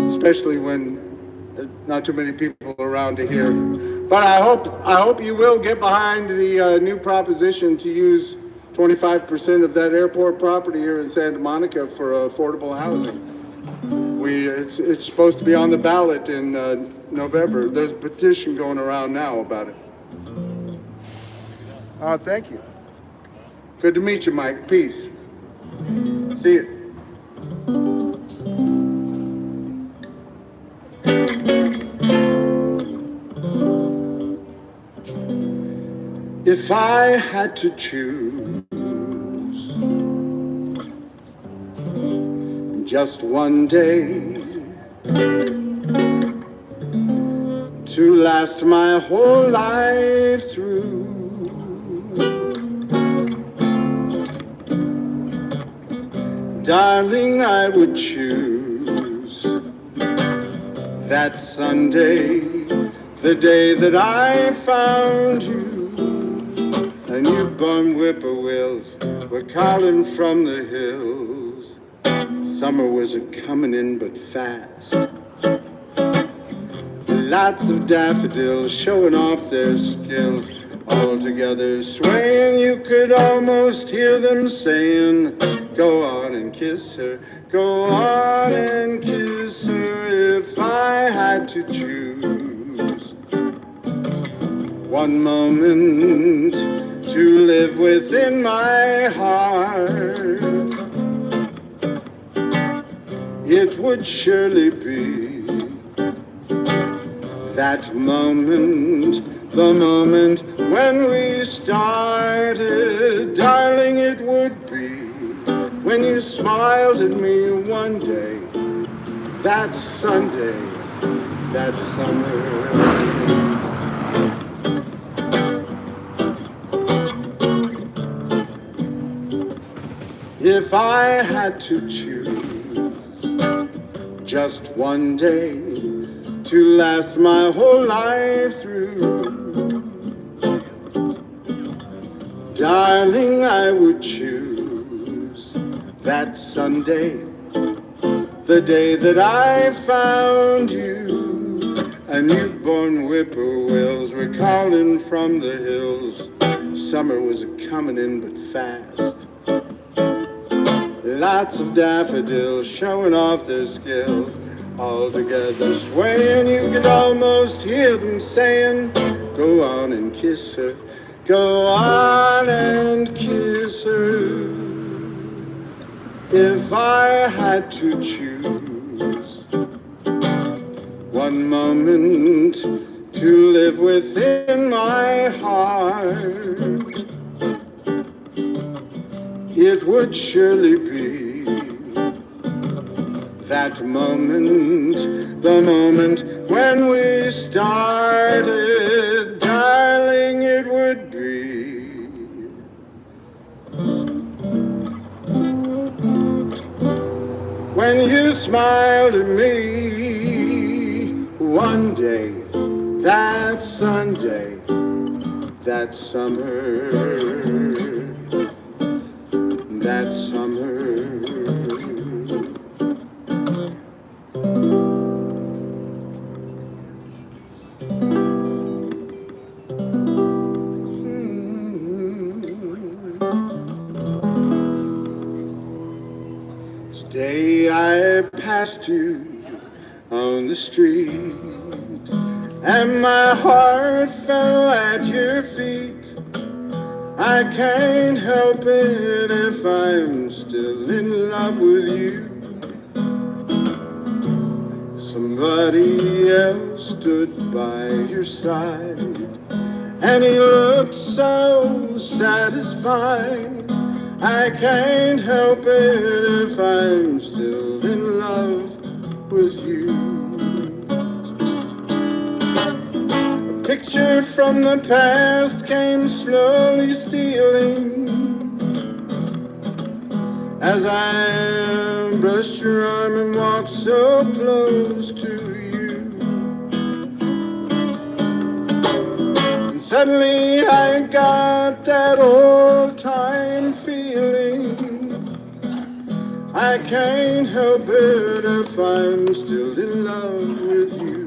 especially when there's not too many people around to hear. But I hope you will get behind the new proposition to use 25% of that airport property here in Santa Monica for affordable housing. It's supposed to be on the ballot in November. There's a petition going around now about it. Thank you. Good to meet you, Mike. Peace. See you. If I had to choose just one day to last my whole life through, darling, I would choose that Sunday, the day that I found you. A newborn whippoorwills were calling from the hills. Summer was a-comin' in but fast. Lots of daffodils showing off their skills. All together swaying, you could almost hear them saying, "Go on and kiss her, go on and kiss her." If I had to choose one moment to live within my heart, it would surely be that moment, the moment when we started. Darling, it would be when you smiled at me one day, that Sunday, that summer. If I had to choose just one day to last my whole life through, darling, I would choose that Sunday, the day that I found you. A newborn whippoorwills were calling from the hills. Summer was a-comin' in but fast. Lots of daffodils showing off their skills. All together swaying, you could almost hear them saying, "Go on and kiss her, go on and kiss is heard. If I had to choose one moment to live within my heart, it would surely be that moment, the moment when we started, darling, it would be when you smiled at me one day, that Sunday, that summer, that summer. Today I passed you on the street, and my heart fell at your feet. I can't help it if I'm still in love with you. Somebody else stood by your side, and he looked so satisfied. I can't help it if I'm still in love with you. A picture from the past came slowly stealing as I brushed your arm and walked so close to you. And suddenly I got that old time feeling. I can't help it if I'm still in love with you.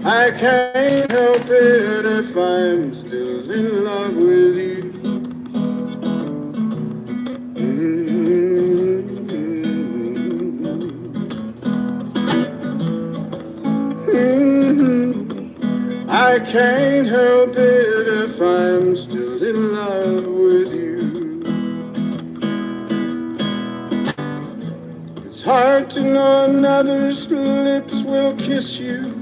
I can't help it if I'm still in love with you. I can't help it if I'm still in love with you. It's hard to know another's lips will kiss you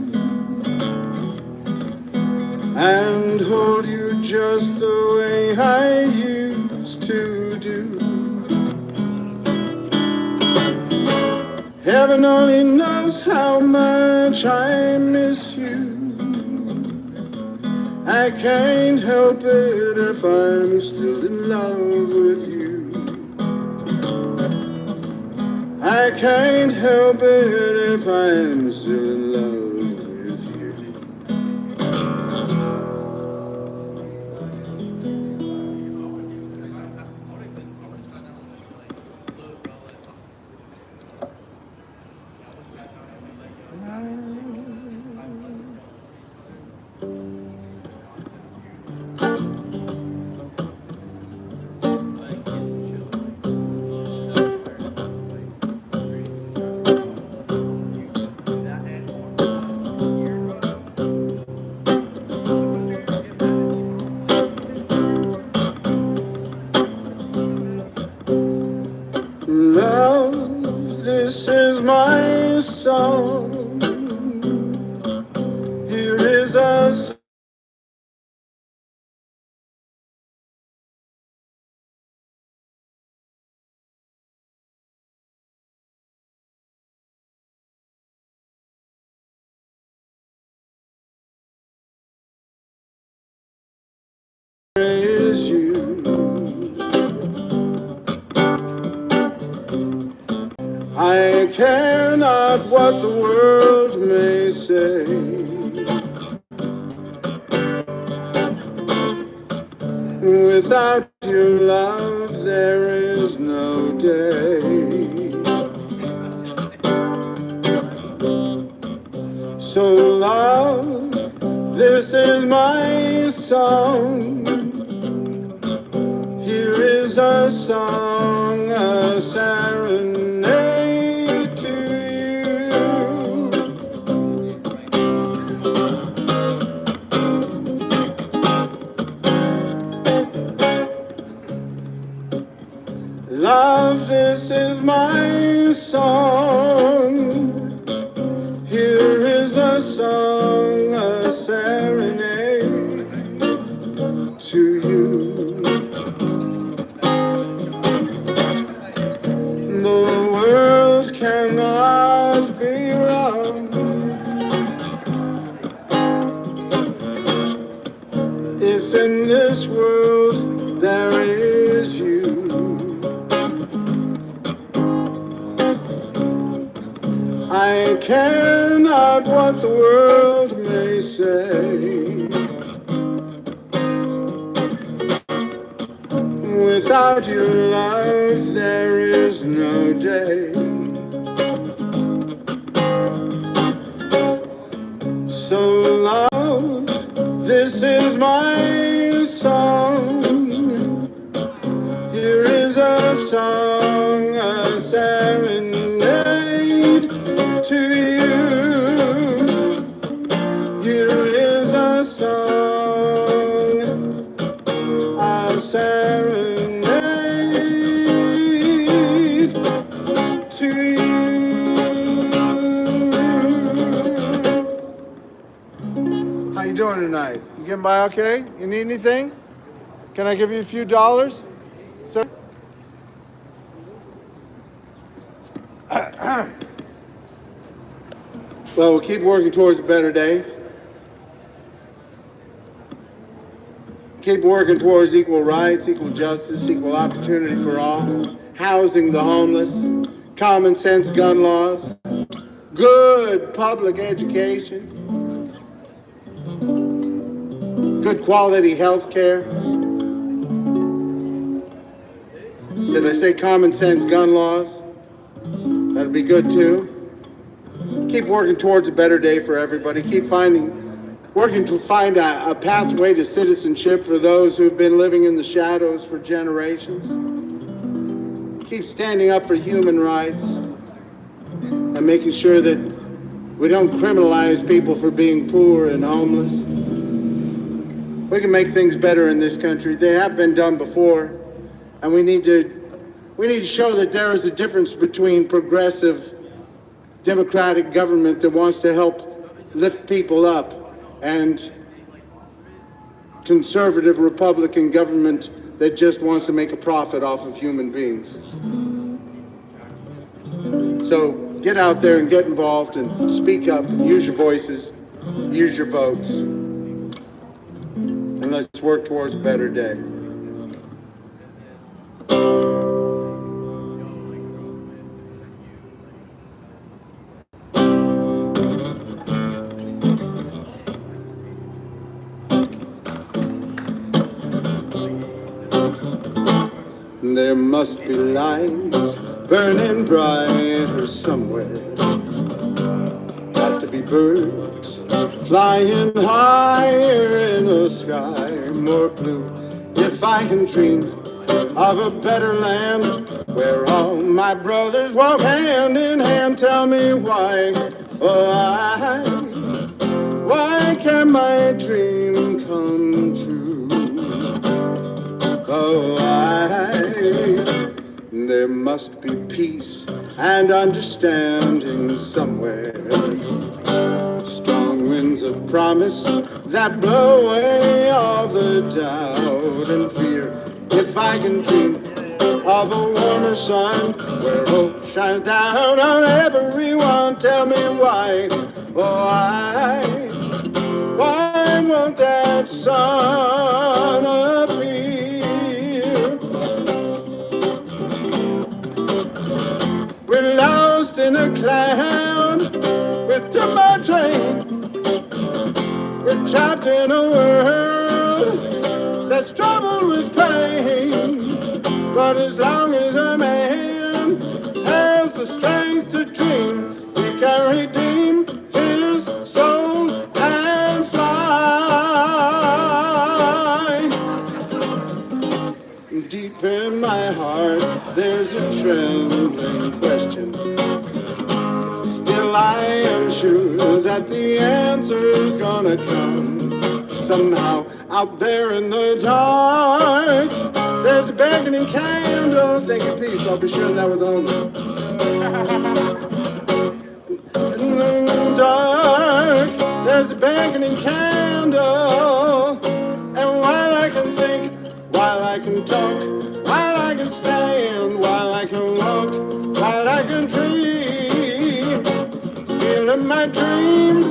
and hold you just the way I used to do. Heaven only knows how much I miss you. I can't help it if I'm still in love with you. I can't help it if I'm still in love with you. Love, this is my song. Here is a song. Is you. I care not what the world may say. Without your love, there is no day. So love, this is my song. Here is a song, a serenade to my song. Here is a song, a serenade to you. The world cannot be wrong if in this world there is you. I care not what the world may say. Without your love, there is no day. So love, this is my song. Here is a song, a serenade to you. Here is a song, a serenade to you. How you doing tonight? You getting by okay? You need anything? Can I give you a few dollars, sir? Well, we'll keep working towards a better day. Keep working towards equal rights, equal justice, equal opportunity for all, housing the homeless, common sense gun laws, good public education, good quality health care. Did I say common sense gun laws? That'd be good too. Keep working towards a better day for everybody. Keep working to find a pathway to citizenship for those who've been living in the shadows for generations. Keep standing up for human rights and making sure that we don't criminalize people for being poor and homeless. We can make things better in this country. They have been done before, and we need to show that there is a difference between progressive democratic government that wants to help lift people up and conservative Republican government that just wants to make a profit off of human beings. So get out there and get involved and speak up and use your voices, use your votes, and let's work towards a better day. There must be lights burning brighter somewhere. Got to be birds flying higher in a sky more blue. If I can dream of a better land where all my brothers walk hand in hand, tell me why, why can't my dream come true? There must be peace and understanding somewhere. Strong winds of promise that blow away all the doubt and fear. If I can dream of a warmer sun where hope shines down on everyone, tell me why, why won't that sun appear? We're lost in a cloud with too much rain. We're trapped in a world that's troubled with pain. But as long as a man has the strength to dream, he can redeem his soul and fly. Deep in my heart, there's a trembling question. Still I am sure that the answer's gonna come. Somehow out there in the dark, There's a beckoning candle. Thank you, peace. I'll be sharing that with all of you. In the dark, there's a beckoning candle. And while I can think, while I can talk, while I can stand, while I can walk, while I can dream, feeling my dream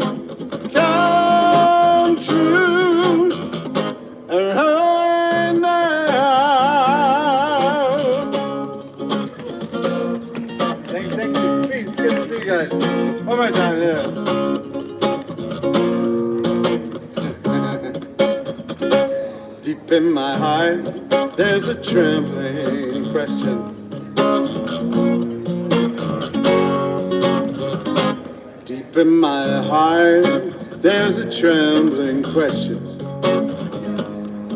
come true. Right now. Thank you. Peace. Good to see you guys. One more time there. Deep in my heart, there's a trembling question. Deep in my heart, there's a trembling question.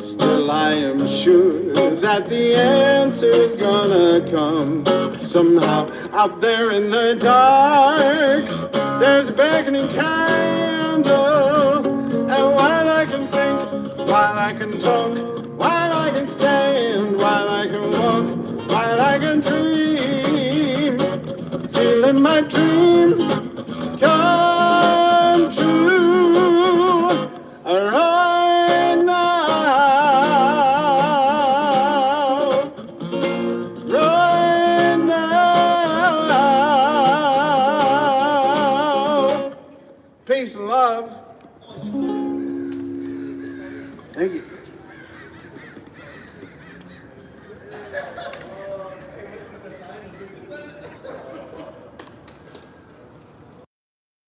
Still I am sure that the answer's gonna come somehow. Out there in the dark, there's a beckoning candle. And while I can think, while I can talk, while I can stand, while I can walk, while I can dream, feeling my dream come true right now, right now. Peace and love. Thank you.